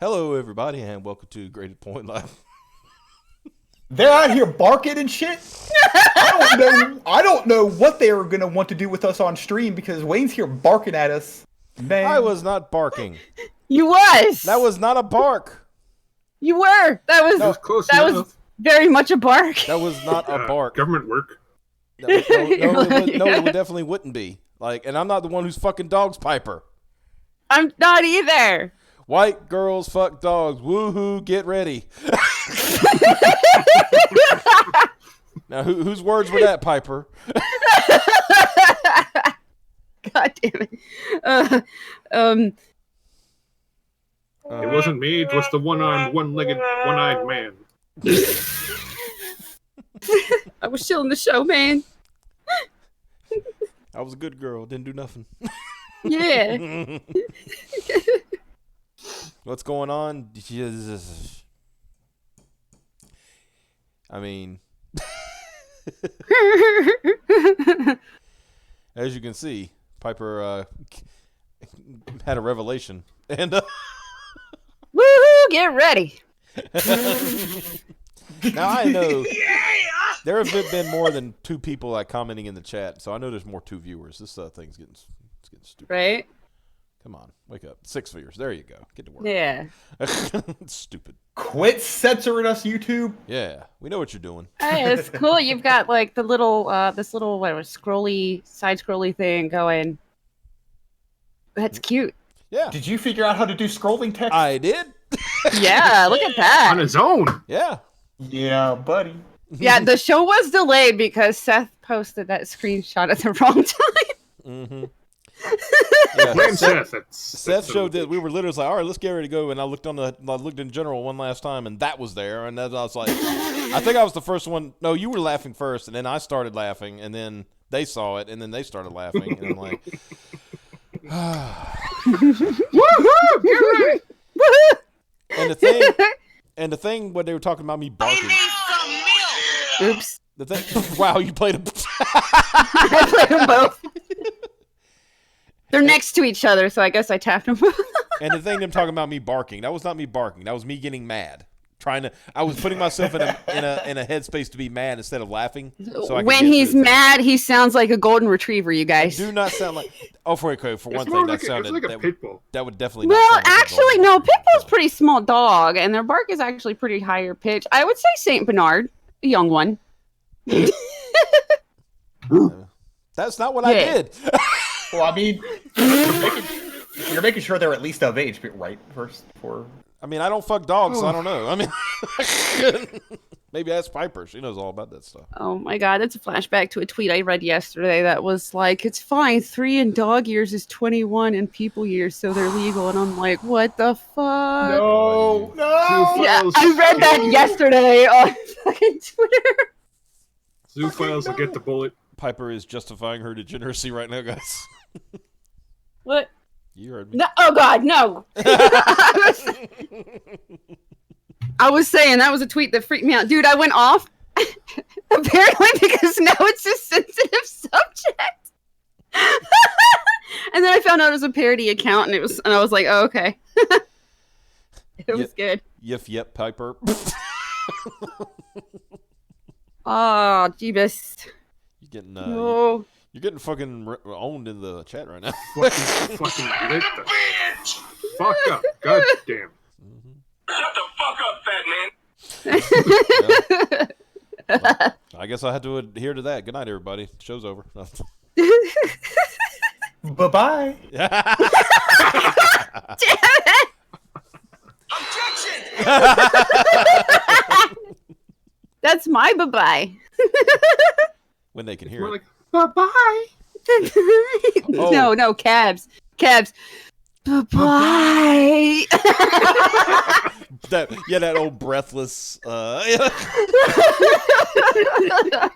Hello, everybody, and welcome to Graded Point Live. They're out here barking and shit. I don't know what they were gonna want to do with us on stream because Wayne's here barking at us. Man, I was not barking. You was. That was not a bark. You were. That was close that enough. was very much a bark. That was not a bark. Government work. No, it definitely wouldn't be. And I'm not the one who's fucking dogs, Piper. I'm not either. White girls fuck dogs. Woohoo! Get ready. Now, whose words were that, Piper? God damn it. It wasn't me. It was the one-armed, one-legged, one-eyed man. I was chilling the show, man. I was a good girl. Didn't do nothing. Yeah. What's going on? I mean, as you can see, Piper had a revelation, and Woohoo! Get ready. now I know there have been more than 2 people commenting in the chat, so I know there's more 2 viewers. This thing's getting stupid. Right? Come on, wake up. 6 viewers. There you go. Get to work. Yeah. Stupid. quit censoring us, YouTube. Yeah, we know what you're doing. Hey, it's cool. You've got like the little, this little scrolly, side scrolly thing going. That's cute. Yeah, Did you figure out how to do scrolling text? I did. Yeah, look at On that. his own. Yeah. Yeah, buddy. Yeah, the show was delayed because Seth posted that screenshot at the wrong time. Mm-hmm. Yeah, Blame Seth. Seth showed that we were literally like, all right, let's get ready to go. And I looked in general one last time, and that was there. And then I was like, I think I was the first one. No, you were laughing first, and then I started laughing, and then they saw it, and then they started laughing, and I'm like, Woohoo! Get ready! Woohoo! and the thing when they were talking about me barking. Oops. The thing, wow, you played a. I played them both. They're next to each other, so I guess I tapped them. And the thing them talking about me barking, that was not me barking. That was me getting mad. I was putting myself in a headspace to be mad instead of laughing. So when he's mad, he sounds like a golden retriever, you guys. Do not sound like. Oh, for one It's thing, like that sounded. it's like a pit bull. That would definitely. Not Well, sound like a actually, golden no. retriever. Pitbull's pretty small dog, and their bark is actually pretty higher pitch. I would say Saint Bernard, a young one. That's not what I did. Well, I mean, you're making sure they're at least of age, right? First, for I mean, I don't fuck dogs, so I don't know. I mean, maybe ask Piper. She knows all about that stuff. Oh my god, that's a flashback to a tweet I read yesterday that was like, it's fine, 3 in dog years is 21 in people years, so they're legal. And I'm like, what the fuck? no. Yeah, I read that yesterday on fucking Twitter. Zoophiles will get the bullet. Piper is justifying her degeneracy right now, guys. What? You heard me. No, oh god, no. I was saying that was a tweet that freaked me out. Dude, I went off. Apparently because now it's a sensitive subject. And then I found out it was a parody account and I was like, oh, okay. It was good. Yep, Piper. Oh, Jeebus. You're getting No. you're getting fucking owned in the chat right now. Fucking lit the fuck up. God damn. Shut the fuck up, fat man. Well, I guess I had to adhere to that. Good night, everybody. Show's over. Bye-bye. Objection! That's my bye-bye. When they can hear We're it. like, bye-bye. Oh. No, cabs. Bye-bye. that old breathless.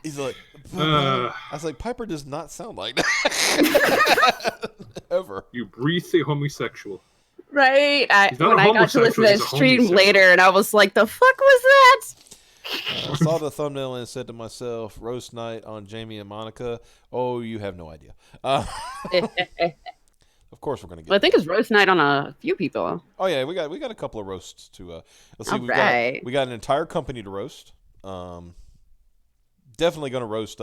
He's like, I was like, Piper does not sound like that ever. You breathy homosexual. Right? He's not When a I got to listen to homosexual, that he's a stream homosexual. later, and I was like, the fuck was that? I saw the thumbnail and said to myself, roast night on Jamie and Monica. Oh, you have no idea. The Of course, we're gonna get. Well, I think it's roast night on a few people. Oh yeah, we got a couple of roasts to. Let's see, All right. we got an entire company to roast. Definitely gonna roast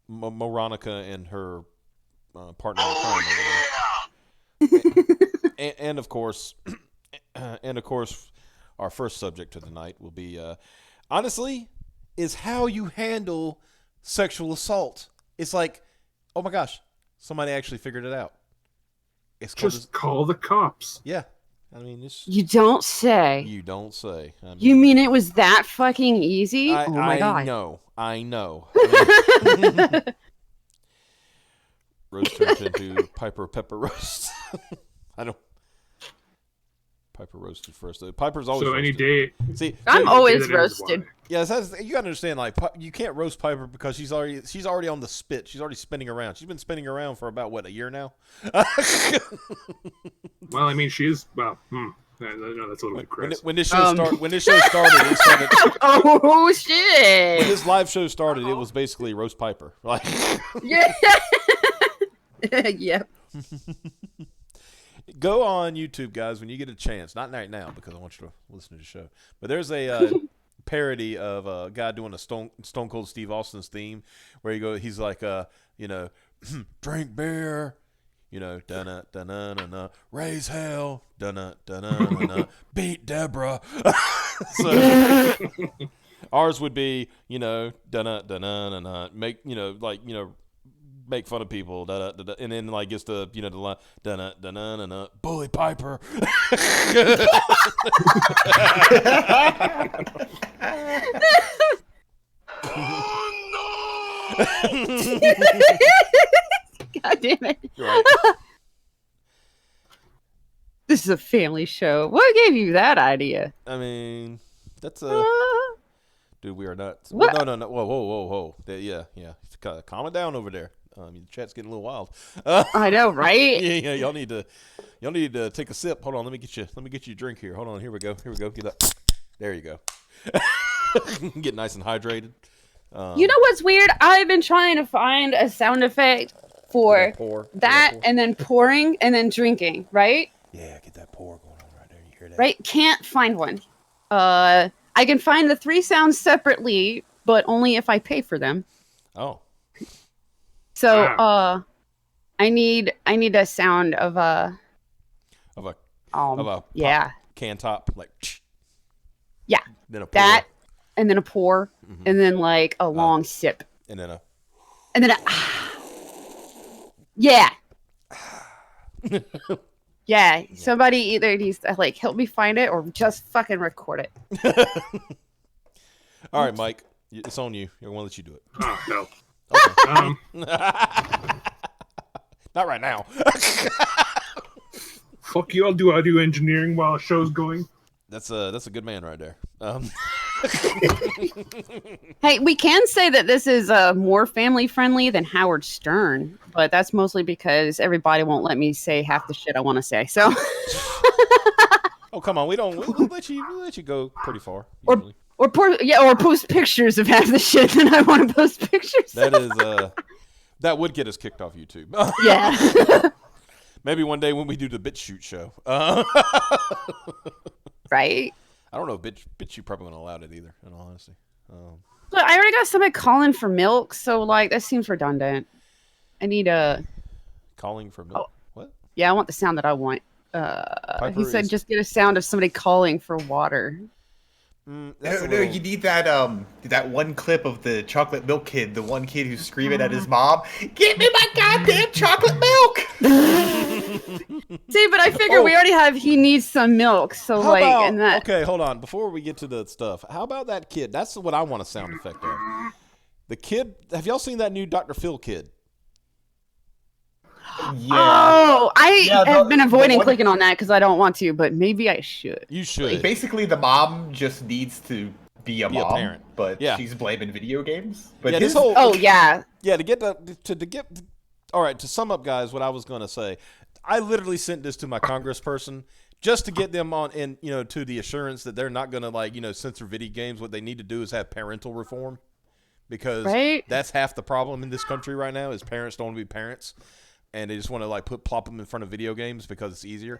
Moronica and her partner in crime over there. And of course, our first subject of the night will be honestly is how you handle sexual assault. It's like, oh my gosh, somebody actually figured it out. It's Just call the cops. yeah. I mean, it's You don't say. you don't say. I mean, You mean it was that fucking easy? Oh my god. I know. I mean, roast turns into Piper Pepper roast. I don't. Piper roasted first. Piper's always So any roasted. day, See, I'm so- always day that ends roasted. Y. yeah, you gotta understand. Like, you can't roast Piper because she's already on the spit. She's already spinning around. She's been spinning around for about what, a year now. Well, I mean, she is. Well, no, that's a little bit crazy. When this show started, it started. Oh When shit! this live show started, it was basically roast Piper. Like, Yeah. Yep. go on YouTube, guys, when you get a chance. Not right now because I want you to listen to the show. But there's a parody of a guy doing a Stone Cold Steve Austin's theme, where he's like, drink beer, dun dun dun raise hell, dun dun beat Deborah. So ours would be, dun dun make make fun of people, and then like gets the the line, dun bully Piper. God damn it! Right. This is a family show. What gave you that idea? I mean, that's dude. We are not. What? No. Whoa. Yeah. Calm it down over there. The chat's getting a little wild. I know, right? Yeah. Y'all need to take a sip. Hold on. Let me get you a drink here. Hold on. Here we go. Get up. There you go. Get nice and hydrated. You know what's weird? I've been trying to find a sound effect for Pour. that, Pour. and then pouring, and then drinking. Right? Yeah, get that pour going on right there. You hear that? Right? Can't find one. I can find the 3 sounds separately, but only if I pay for them. Oh. So, Wow. I need a sound of Of a pop yeah, can top like. yeah, Then a pour. that, and then a pour, and then like a long sip, And then a. and then yeah. Yeah, somebody either needs to like help me find it or just fucking record it. All right, Mike. It's on you. I want to let you do it. Oh no. Okay. Not right now. Fuck you! I'll do audio engineering while the show's going. That's a good man right there. Hey, we can say that this is more family friendly than Howard Stern, but that's mostly because everybody won't let me say half the shit I want to say. So, Oh come on, we'll let you go pretty far. Or- Usually. or post pictures of half the shit that I want to post pictures. That is that would get us kicked off YouTube. Yeah. Maybe one day when we do the BitChute show. Right. I don't know if BitChute probably won't allow it either. In all honesty. But I already got somebody calling for milk, so like that seems redundant. I need a Calling for milk. What? yeah. I want the sound that I want. He Piper said is- just get a sound of somebody calling for water. That's a No, little- you need that one clip of the chocolate milk kid, the one kid who's screaming at his mom, "Give me my goddamn chocolate milk!" See, but I figure we already have. He needs some milk, so How like, about, and that. okay, hold on. Before we get to the stuff, how about that kid? That's what I want a sound effect of. The kid. Have y'all seen that new Dr. Phil kid? Yeah. Oh, I Yeah, have the- been the avoiding one- clicking on that because I don't want to, but maybe I should. You should. Basically, the mom just needs to be a Be a mom, parent. but Yeah. she's blaming video games. But Yeah, his, this whole. Oh yeah, Yeah, to get all right, to sum up, guys, what I was going to say, I literally sent this to my congressperson just to get them on, and to the assurance that they're not going to censor video games. What they need to do is have parental reform, because Right. that's half the problem in this country right now is parents don't want to be parents. and they just want to like plop them in front of video games because it's easier.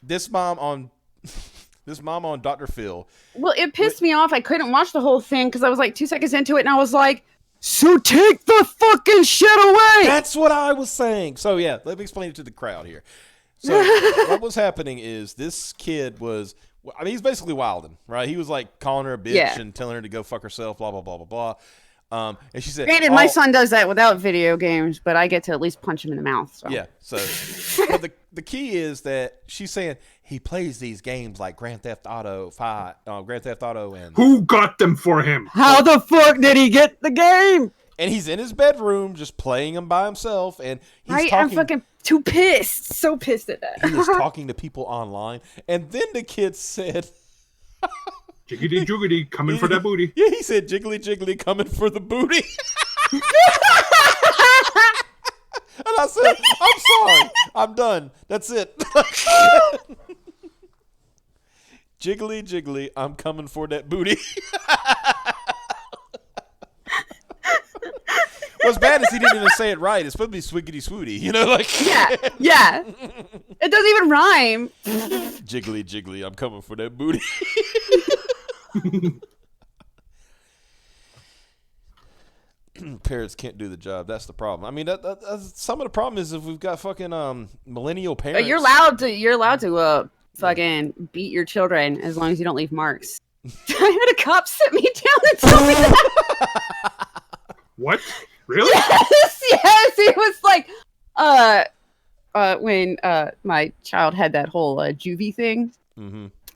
This mom on Dr. Phil. Well, it pissed me off. I couldn't watch the whole thing because I was like 2 seconds into it, and I was like, "So take the fucking shit away!" That's what I was saying. So yeah, let me explain it to the crowd here. So what was happening is this kid was, I mean, he's basically wilding, right? He was like calling her a bitch and telling her to go fuck herself, blah blah blah blah blah. And she said, Granted, my son does that without video games, but I get to at least punch him in the mouth. So. Yeah. So, but the key is that she's saying he plays these games like Grand Theft Auto 5, Grand Theft Auto, and Who got them for him? How the fuck did he get the game? and he's in his bedroom just playing them by himself, and he's talking. I'm fucking too pissed. So pissed at that. He was talking to people online, and then the kid said. Jiggity joogity, coming for that booty. Yeah, he said, "Jiggly jiggly, coming for the booty." And I said, "I'm sorry, I'm done. That's it." Jiggly jiggly, I'm coming for that booty. What's bad is he didn't even say it right. It's supposed to be swiggity swooty, you know, like. Yeah. It doesn't even rhyme. Jiggly jiggly, I'm coming for that booty. Parents can't do the job. That's the problem. I mean, that's, some of the problem is if we've got fucking millennial parents. But you're allowed to fucking beat your children as long as you don't leave marks. I had a cop sit me down and tell me that. What? Really? Yes. He was like, when my child had that whole juvie thing,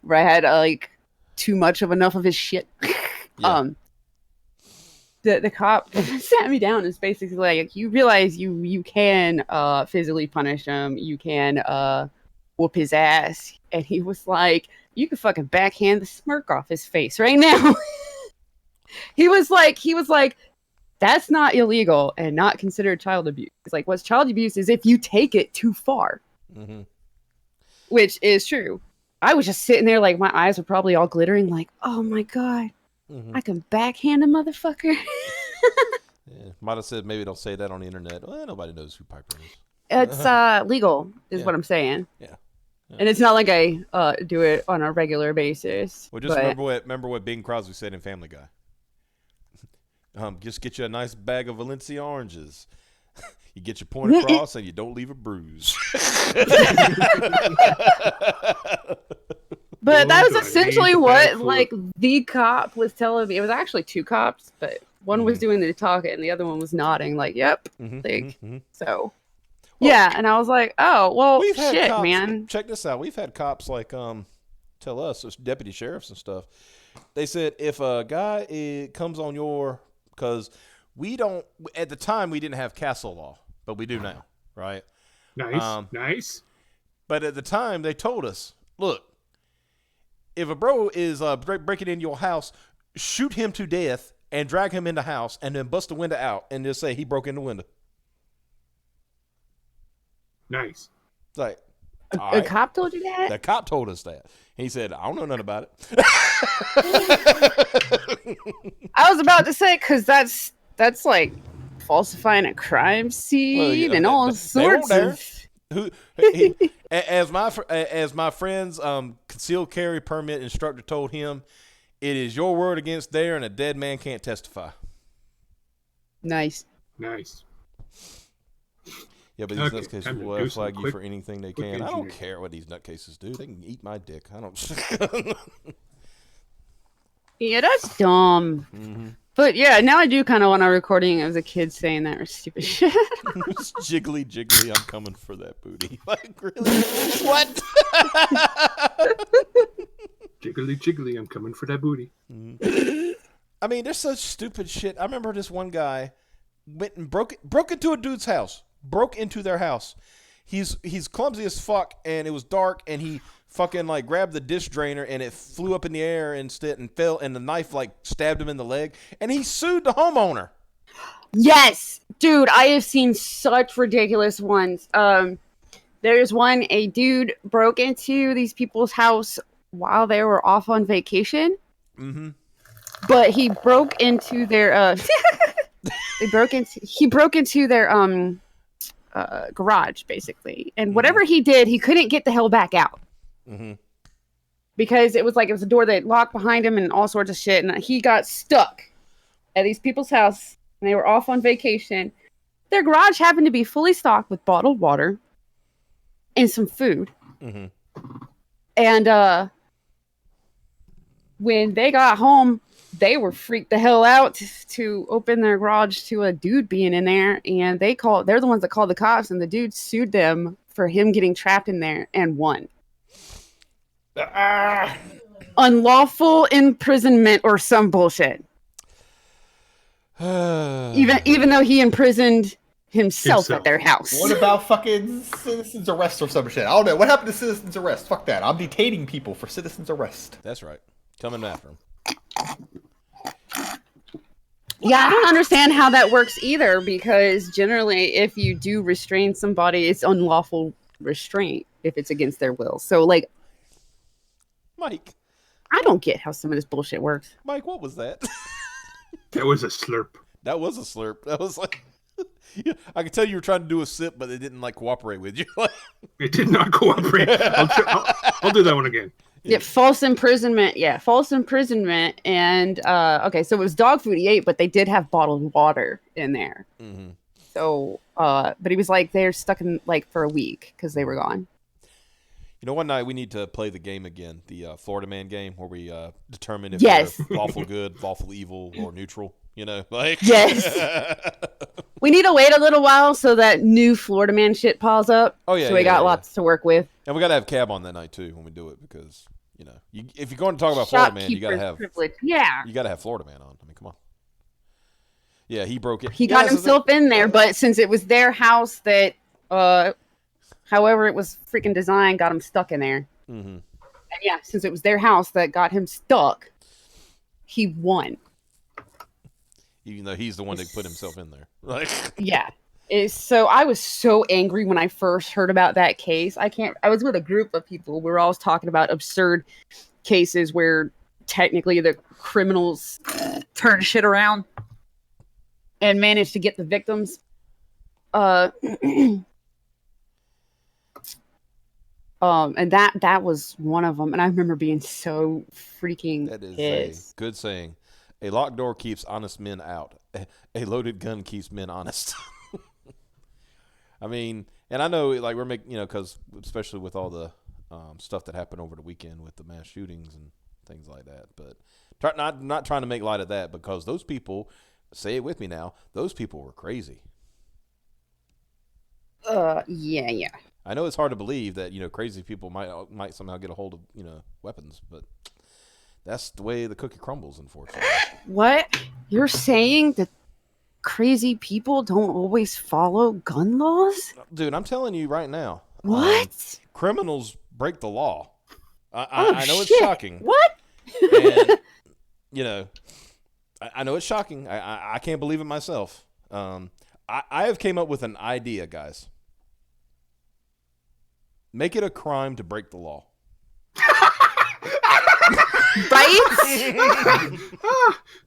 where I had like too much of enough of his shit. Yeah. The cop sat me down and is basically like, you realize you can physically punish him, you can whoop his ass, and he was like, you can fucking backhand the smirk off his face right now. he was like, that's not illegal and not considered child abuse. It's like, what's child abuse is if you take it too far, which is true. I was just sitting there like my eyes were probably all glittering, like, oh my god. I can backhand a motherfucker. Yeah, might have said maybe don't say that on the internet. Well, nobody knows who Piper is. It's legal, is what I'm saying. Yeah. And it's not like I do it on a regular basis. Well, just remember what Bing Crosby said in Family Guy. Just get you a nice bag of Valencia oranges. You get your point across, and you don't leave a bruise. But that was essentially what, like, the cop was telling me. It was actually two cops, but one was doing the talking, and the other one was nodding, like, yep. So, yeah, and I was like, oh, well, shit, cops, man. Check this out. We've had cops, like, tell us, as deputy sheriffs and stuff. They said if a guy comes on your, because we don't, at the time, we didn't have castle law, but we do now, right? Nice. But at the time, they told us, look, if a bro is breaking in your house, shoot him to death and drag him in the house and then bust the window out and just say he broke in the window. Nice. It's like, A cop told you that? The cop told us that. He said, I don't know nothing about it. I was about to say, because that's like falsifying a crime scene and all sorts of... As my friend's concealed carry permit instructor told him, it is your word against theirs, and a dead man can't testify. Nice. Yeah, but these nutcases will flag you for anything they can. I don't care what these nutcases do. They can eat my dick. I don't. Yeah, that's dumb. But yeah, now I do kind of want a recording of the kids saying that or stupid shit. Jiggly, jiggly, I'm coming for that booty. Like, really? What? Jiggly, jiggly, I'm coming for that booty. I mean, there's such stupid shit. I remember this one guy went and broke into a dude's house. Broke into their house. He's clumsy as fuck, and it was dark, and he fucking like grabbed the dish drainer, and it flew up in the air instead and fell, and the knife like stabbed him in the leg, and he sued the homeowner. Yes, dude, I have seen such ridiculous ones. There's one, a dude broke into these people's house while they were off on vacation. But he broke into their he broke into their garage, basically. And whatever he did, he couldn't get the hell back out. Mm-hmm. Because it was a door that locked behind him and all sorts of shit. And he got stuck at these people's house. And they were off on vacation. Their garage happened to be fully stocked with bottled water and some food. Mm-hmm. And when they got home, they were freaked the hell out to open their garage to a dude being in there. And they're the ones that called the cops. And the dude sued them for him getting trapped in there and won. Unlawful imprisonment or some bullshit. even though he imprisoned himself at their house. What about fucking citizen's arrest or some shit? I don't know. What happened to citizen's arrest? Fuck that. I'm detaining people for citizen's arrest. That's right. Coming after him. Yeah, I don't understand how that works either, because generally if you do restrain somebody, it's unlawful restraint if it's against their will. So, like, Mike. I don't get how some of this bullshit works. Mike, what was that? That was a slurp. That was a slurp. That was like... I could tell you were trying to do a sip, but it didn't, like, cooperate with you. It did not cooperate. I'll do that one again. Yeah, false imprisonment. Yeah, false imprisonment. And, okay, so it was dog food he ate, but they did have bottled water in there. Mm-hmm. So, but he was like, they're stuck in, like, for a week because they were gone. You know, one night we need to play the game again, the Florida Man game, where we determine if Yes. they're lawful good, lawful evil, or neutral. You know, like Yes. We need to wait a little while so that new Florida Man shit piles up. Oh, yeah, So we got lots to work with. And we got to have Cab on that night too when we do it, because you know, if you're going to talk about Florida Man, you got to have privilege. Yeah. You got to have Florida Man on. I mean, come on. Yeah, he broke it. He got himself in there, but since it was their house that, however it was freaking designed, got him stuck in there. Mm-hmm. And yeah, since it was their house that got him stuck, he won. Even though he's the one that put himself in there. Like, yeah. So I was so angry when I first heard about that case. I was with a group of people. We were always talking about absurd cases where technically the criminals turn shit around and manage to get the victims. And that was one of them. And I remember being so freaking that is pissed. a good saying. A locked door keeps honest men out. A loaded gun keeps men honest. I mean, and I know, like, we're making, you know, because especially with all the stuff that happened over the weekend with the mass shootings and things like that. But not trying to make light of that, because those people, say it with me now, those people were crazy. Yeah. I know it's hard to believe that, you know, crazy people might somehow get a hold of, you know, weapons, but that's the way the cookie crumbles, unfortunately. What? You're saying that crazy people don't always follow gun laws? Dude, I'm telling you right now. What? Criminals break the law. I know shit. it's shocking. What? And, you know, I know it's shocking. I can't believe it myself. I have came up with an idea, guys. Make it a crime to break the law. Right?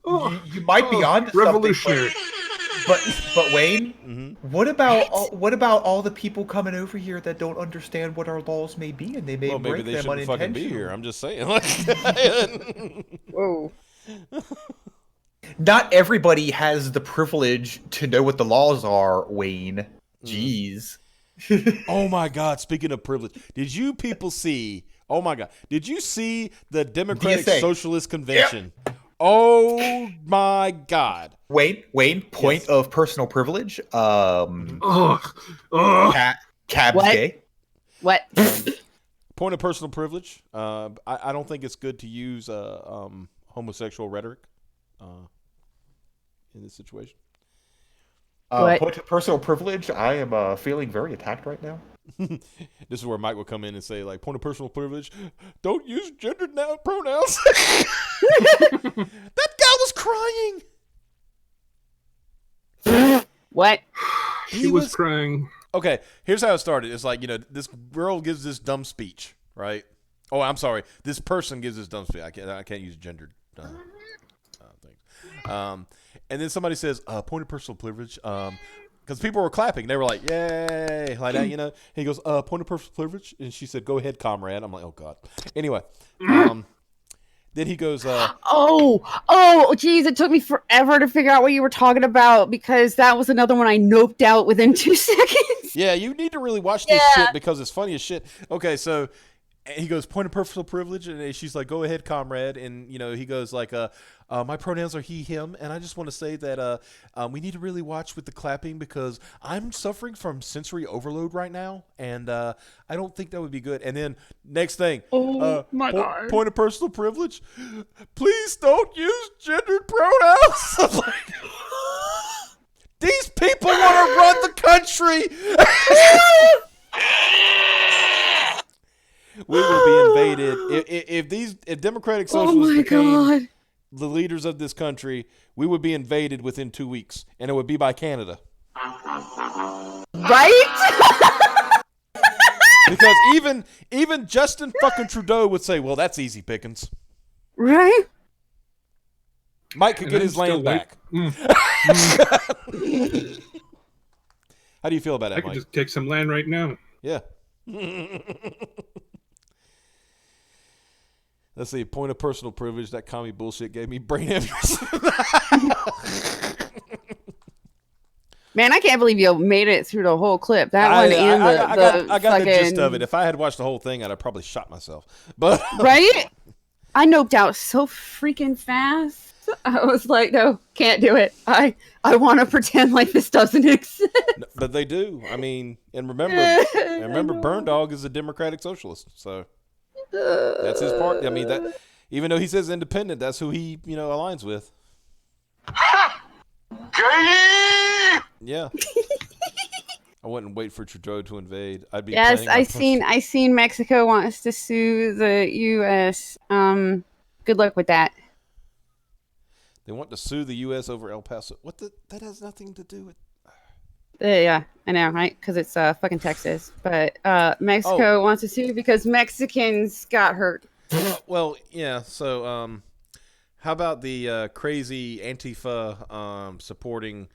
You might be onto revolutionary. something. But Wayne, what about all the people coming over here that don't understand what our laws may be, and they may Well, maybe break they them shouldn't fucking be unintentionally? here. I'm just saying. Whoa. Not everybody has the privilege to know what the laws are, Wayne. Jeez. Oh my God! Speaking of privilege, did you people see? Oh my God! Did you see the Democratic DSA. Socialist Convention? Oh my God! Wayne, point Yes. of personal privilege. Ugh. Cab's What? gay. What? Point of personal privilege. I don't think it's good to use homosexual rhetoric in this situation. What? Point of personal privilege. I am feeling very attacked right now. This is where Mike will come in and say, like, point of personal privilege, don't use gendered pronouns. That guy was crying. What? She was crying. Okay, here's how it started. It's like, you know, this girl gives this dumb speech, right? Oh, I'm sorry. This person gives this dumb speech. I can't use gendered things. And then somebody says, point of personal privilege, because people were clapping. They were like, "Yay!" like that, you know. He goes, "Point of personal privilege," and she said, "Go ahead, comrade." I'm like, "Oh God." Anyway, then he goes, geez, it took me forever to figure out what you were talking about because that was another one I noped out within 2 seconds. "Yeah, you need to really watch this shit because it's funny as shit." Okay, so he goes, "Point of personal privilege," and she's like, "Go ahead, comrade." And you know, he goes like, "My pronouns are he, him," and I just want to say that we need to really watch with the clapping because I'm suffering from sensory overload right now, and I don't think that would be good. And then next thing, my God. point of personal privilege, please don't use gendered pronouns. I'm like, these people want to run the country. We will be invaded if Democratic Socialists became the leaders of this country. We would be invaded within 2 weeks, and it would be by Canada. Right? Because even Justin fucking Trudeau would say, "Well, that's easy pickings." Right? Mike could get his land back. How do you feel about that, I could Mike? just take some land right now. Yeah. Let's see. Point of personal privilege. That commie bullshit gave me brain aneurysm. Man, I can't believe you made it through the whole clip. That one and I got fucking... the gist of it. If I had watched the whole thing, I'd have probably shot myself. But Right? I noped out so freaking fast. I was like, no, can't do it. I want to pretend like this doesn't exist. but they do. I mean, and remember, Burn Dog is a Democratic Socialist, so that's his part. I mean, that even though he says independent, that's who he aligns with. Yeah. I wouldn't wait for Trudeau to invade. I'd be Yes, planning I seen Mexico wants to sue the U.S. Good luck with that. They want to sue the U.S. over El Paso. That has nothing to do with. Yeah, I know, right? Because it's fucking Texas. But Mexico wants to sue because Mexicans got hurt. Well, yeah. So, how about the crazy Antifa supporting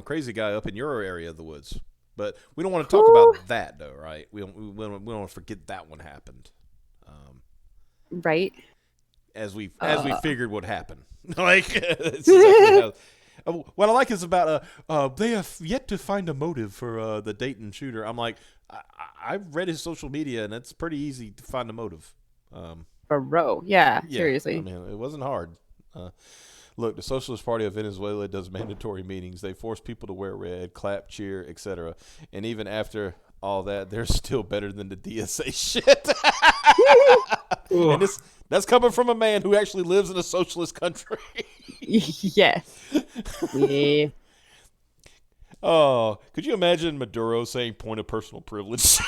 crazy guy up in your area of the woods? But we don't want to talk about that, though, right? We don't want to forget that one happened. Right. As we figured would happen. Like, it's exactly how, what I like is about they have yet to find a motive for the Dayton shooter. I'm like, I've read his social media, and it's pretty easy to find a motive. Bro, yeah, seriously. I mean, it wasn't hard. Look, the Socialist Party of Venezuela does mandatory meetings. They force people to wear red, clap, cheer, etc. And even after all that, they're still better than the DSA shit. And that's coming from a man who actually lives in a socialist country. Yes. Yeah. Oh, could you imagine Maduro saying point of personal privilege?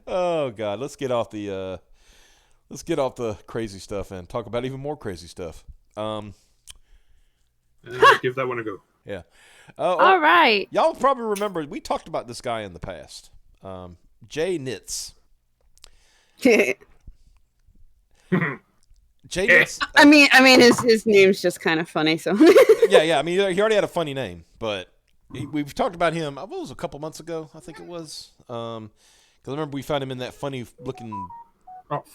Oh God, let's get off the crazy stuff and talk about even more crazy stuff. Give that one a go. Yeah. All right. Y'all probably remember we talked about this guy in the past. Jay Nitz. Jay Nitz. I mean, his name's just kind of funny. So. Yeah. I mean, he already had a funny name, but we've talked about him. What was it, a couple months ago? I think it was. Because I remember we found him in that funny looking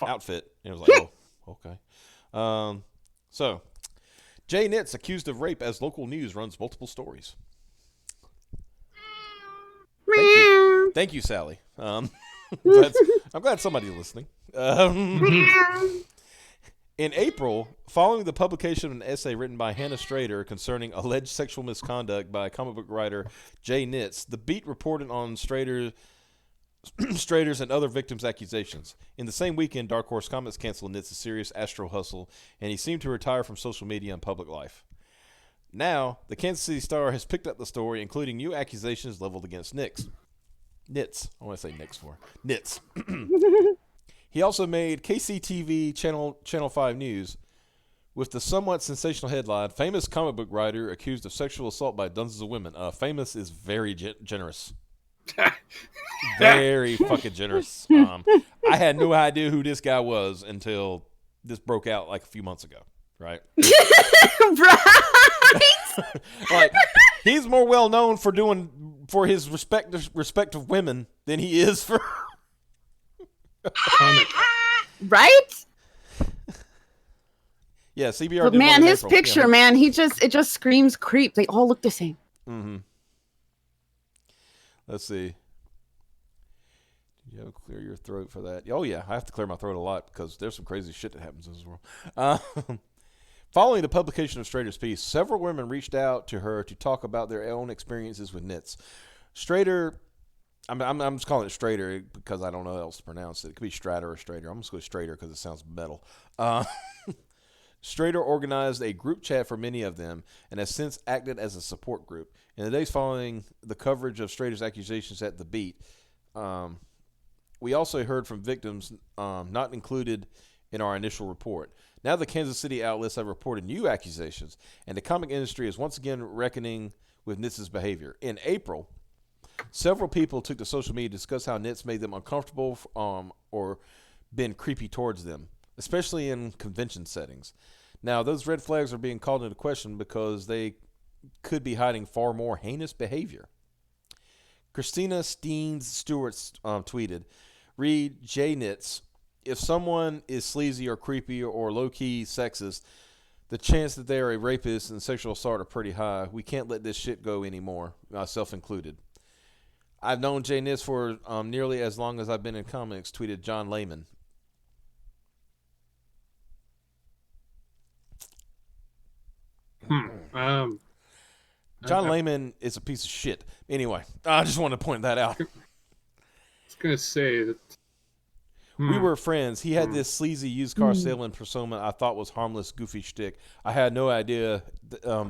outfit. And it was like, oh, okay. So, Jay Nitz accused of rape as local news runs multiple stories. Thank you, Sally. I'm glad somebody's listening. In April, following the publication of an essay written by Hannah Strader concerning alleged sexual misconduct by comic book writer Jay Nitz, The Beat reported on Strader's and other victims' accusations. In the same weekend, Dark Horse Comics canceled Nitz's serious astro hustle, and he seemed to retire from social media and public life. Now, the Kansas City Star has picked up the story, including new accusations leveled against Nitz. I want to say Nix for Nitz. He also made KCTV Channel 5 News with the somewhat sensational headline, Famous Comic Book Writer Accused of Sexual Assault by Dozens of Women. Famous is very generous. Very fucking generous. I had no idea who this guy was until this broke out like a few months ago. Right. Right. Like, he's more well known for his respective women than he is for. Comic. Right? Yeah, CBR. But did one man, in his April. picture, Yeah. man, it just screams creep. They all look the same. Mm-hmm. Let's see. Did you have to clear your throat for that? Oh yeah, I have to clear my throat a lot because there's some crazy shit that happens in this world. Following the publication of Strader's piece, several women reached out to her to talk about their own experiences with knits. Strader, I'm just calling it Strader because I don't know how else to pronounce it. It could be Strader or Strader. I'm just going to go Strader because it sounds metal. Strader organized a group chat for many of them and has since acted as a support group. In the days following the coverage of Strader's accusations at The Beat, we also heard from victims not included in our initial report. Now the Kansas City outlets have reported new accusations, and the comic industry is once again reckoning with Nitz's behavior. In April, several people took to social media to discuss how Nitz made them uncomfortable or been creepy towards them, especially in convention settings. Now, those red flags are being called into question because they could be hiding far more heinous behavior. Christina Steens Stewart tweeted, "Read J Nitz. If someone is sleazy or creepy or low-key sexist, the chance that they are a rapist and sexual assault are pretty high. We can't let this shit go anymore, myself included." I've known J Nitz for nearly as long as I've been in comics, tweeted John Lehman. John Lehman is a piece of shit. Anyway, I just want to point that out. I was gonna say that We were friends. He had this sleazy used car salesman persona I thought was harmless, goofy shtick. I had no idea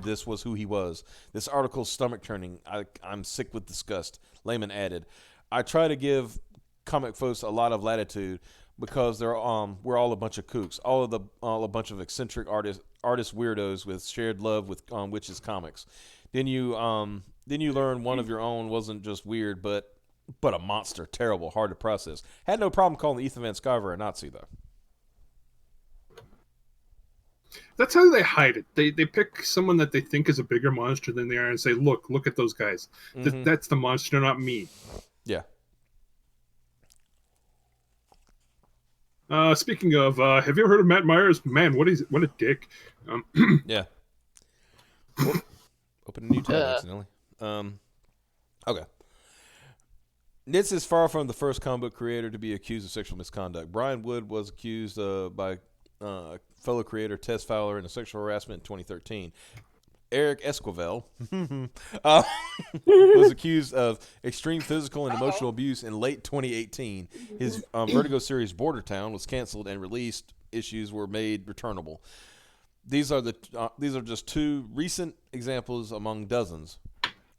this was who he was. This article's stomach turning. I'm sick with disgust. Lehman added, "I try to give comic folks a lot of latitude because we're all a bunch of kooks, all a bunch of eccentric artist weirdos with shared love with which is comics. Then you learn one of your own wasn't just weird, but a monster, terrible, hard to process. Had no problem calling Ethan Van Sciver a Nazi, though." that's how they hide it. They pick someone that they think is a bigger monster than they are and say, look at those guys. That's the monster, not me. Yeah. Speaking of, have you ever heard of Matt Myers? Man, what a dick. Yeah. Open a new tab accidentally. Okay. Nitz is far from the first comic book creator to be accused of sexual misconduct. Brian Wood was accused by fellow creator Tess Fowler in a sexual harassment in 2013. Eric Esquivel was accused of extreme physical and emotional abuse in late 2018. His Vertigo series Bordertown was canceled and released issues were made returnable. These are just two recent examples among dozens,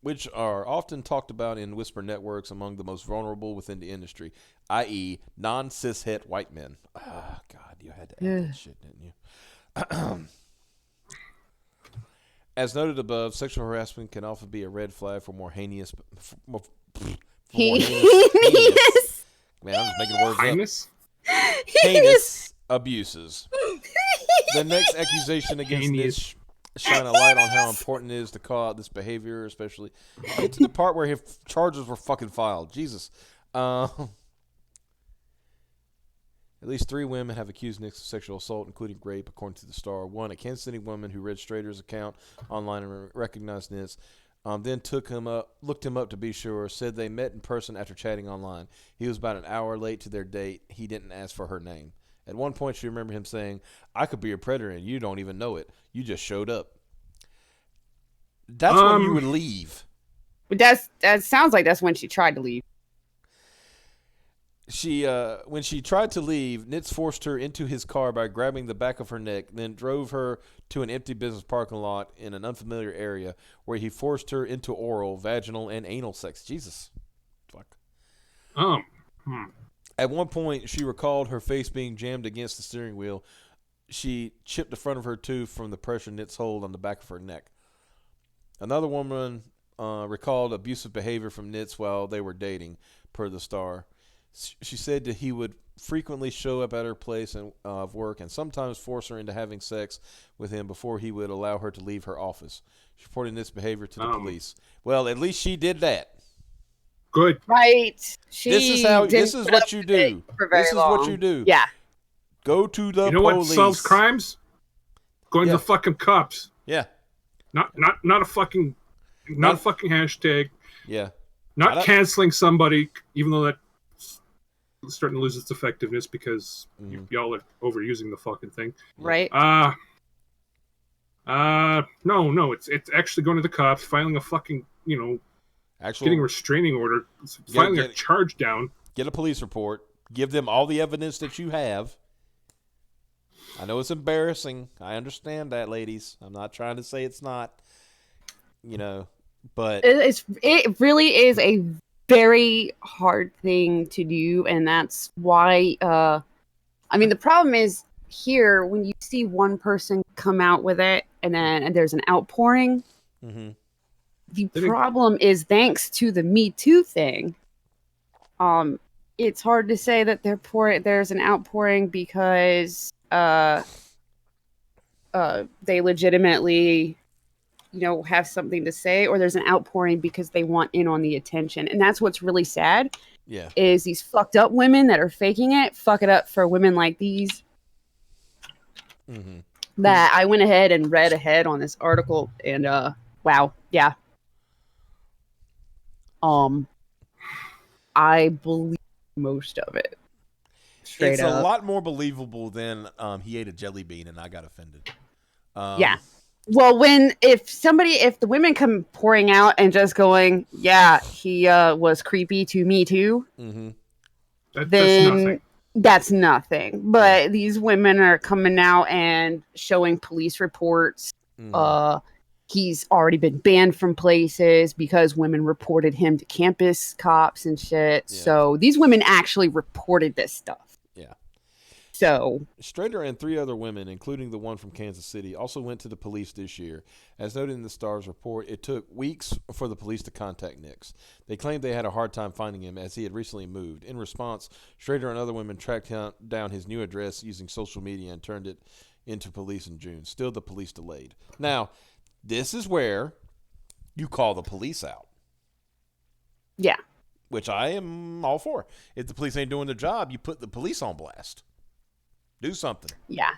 which are often talked about in whisper networks among the most vulnerable within the industry, i.e., non-cishet white men. Ah, God, you had to add that shit, didn't you? As noted above, sexual harassment can often be a red flag for more heinous. Heinous. Man, I'm just making words up. Highness? Heinous abuses. The next accusation against Heinous. Nitz shine a light on how important it is to call out this behavior, especially get to the part where his charges were fucking filed. Jesus. At least 3 women have accused Nitz of sexual assault, including rape, according to the Star. One, a Kansas City woman who read Strader's account online and recognized Nitz, then looked him up to be sure, said they met in person after chatting online. He was about an hour late to their date. He didn't ask for her name. At one point, she remembered him saying, "I could be a predator and you don't even know it. You just showed up." That's when you would leave. But that sounds like that's when she tried to leave. When she tried to leave, Nitz forced her into his car by grabbing the back of her neck, then drove her to an empty business parking lot in an unfamiliar area where he forced her into oral, vaginal, and anal sex. Jesus. Fuck. At one point, she recalled her face being jammed against the steering wheel. She chipped the front of her tooth from the pressure Nitz hold on the back of her neck. Another woman recalled abusive behavior from Nitz while they were dating, per the Star. She said that he would frequently show up at her place of work and sometimes force her into having sex with him before he would allow her to leave her office. She's reporting this behavior to the police. Well, at least she did that. Good. Right. This is what you do. This is what you do. Yeah. Go to the You know police. what solves crimes? Going to the fucking cops. Yeah. Not a fucking hashtag. Yeah. Not canceling somebody, even though that's starting to lose its effectiveness because y'all are overusing the fucking thing. Right. No, it's actually going to the cops, filing a fucking, getting a restraining order, filing a charge down. Get a police report. Give them all the evidence that you have. I know it's embarrassing. I understand that, ladies. I'm not trying to say it's not. But it really is a very hard thing to do, and that's why. The problem is here when you see one person come out with it, and there's an outpouring. Mm-hmm. The problem is, thanks to the Me Too thing, it's hard to say that there's an outpouring because they legitimately, have something to say, or there's an outpouring because they want in on the attention. And that's what's really sad. Yeah. Is these fucked up women that are faking it, fuck it up for women like these. Mm-hmm. That I went ahead and read ahead on this article, and wow, yeah. I believe most of it. Straight up. It's a lot more believable than he ate a jelly bean and I got offended. Yeah. Well, if the women come pouring out and just going, yeah, he was creepy to me too, mm-hmm. then that's nothing. But these women are coming out and showing police reports. Mm-hmm. He's already been banned from places because women reported him to campus cops and shit. Yeah. So these women actually reported this stuff. Yeah. So Strader and 3 other women, including the one from Kansas City, also went to the police this year. As noted in the Star's report, it took weeks for the police to contact Nix. They claimed they had a hard time finding him as he had recently moved. In response, Strader and other women tracked down his new address using social media and turned it into police in June. Still, the police delayed. Now, this is where you call the police out. Yeah. Which I am all for. If the police ain't doing their job, you put the police on blast. Do something. Yeah.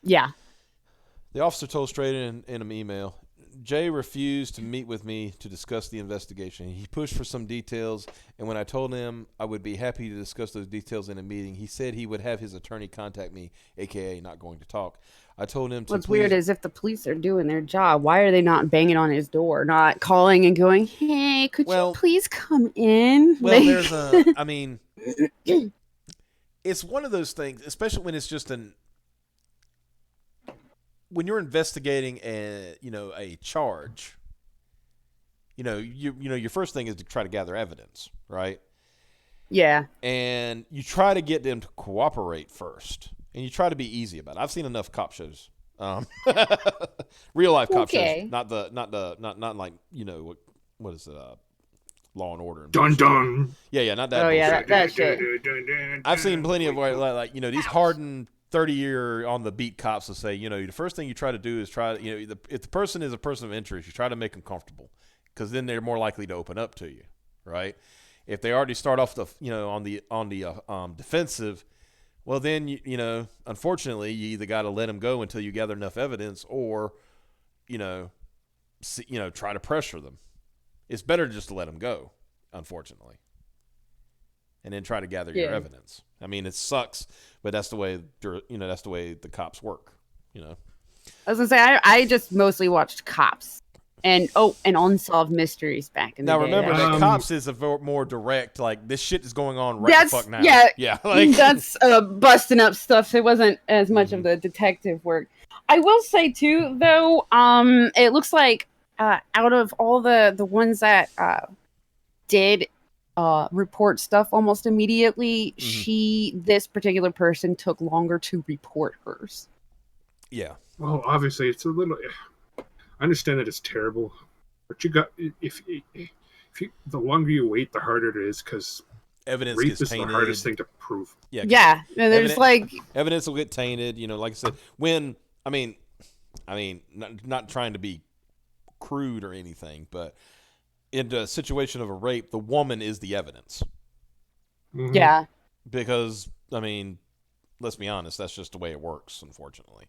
Yeah. The officer told Strader in an email, Jay refused to meet with me to discuss the investigation. He pushed for some details, and when I told him I would be happy to discuss those details in a meeting, he said he would have his attorney contact me, a.k.a. not going to talk. I told him to What's weird is if the police are doing their job, why are they not banging on his door, not calling and going, hey, could you please come in? Well, it's one of those things, especially when it's just when you're investigating a charge, your first thing is to try to gather evidence, right? Yeah. And you try to get them to cooperate first, and you try to be easy about it. I've seen enough cop shows, real life cop shows, not like what is it, Law and Order. Dun dun. Yeah, not that. Oh yeah, that shit. I've seen plenty of these hardened 30-year on the beat cops will say, the first thing you try to do is if the person is a person of interest, you try to make them comfortable, because then they're more likely to open up to you, right? If they already start off on the defensive, well then unfortunately you either got to let them go until you gather enough evidence, or try to pressure them. It's better just to let them go, unfortunately, and then try to gather your evidence. I mean, it sucks, but that's the way the cops work. I was gonna say I just mostly watched Cops and Unsolved Mysteries back in the day. Now remember that Cops is a more direct, like, this shit is going on right the fuck now. Yeah, like, that's busting up stuff. So it wasn't as much of the detective work. I will say too, though, it looks like out of all the ones that did report stuff almost immediately, this particular person took longer to report hers. Yeah. Well, obviously, it's a little. I understand that it's terrible, but you got if the longer you wait, the harder it is, because evidence Rape gets is the tainted. hardest thing to prove. Yeah, Yeah, and there's Evident- like evidence will get tainted. Like I said, when I mean, not trying to be crude or anything, but in a situation of a rape, the woman is the evidence. Mhm. yeah. Because let's be honest, that's just the way it works, unfortunately.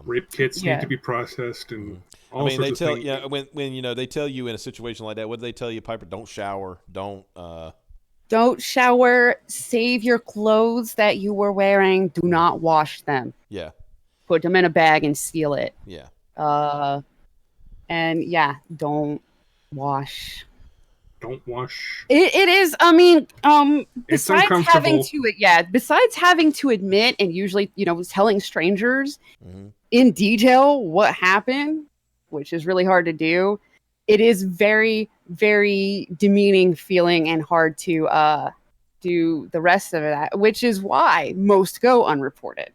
Rape kits Yeah. need to be processed and all sorts they of tell things. when they tell you in a situation like that, what do they tell you, Piper? Don't shower, Don't shower. Save your clothes that you were wearing. Do not wash them. yeah, Put them in a bag and seal it. yeah. And yeah, don't wash. Don't wash. It is. It's Besides having uncomfortable. besides having to admit and usually, telling strangers Mhm. in detail what happened, which is really hard to do. It is very, very demeaning feeling and hard to do the rest of that, which is why most go unreported.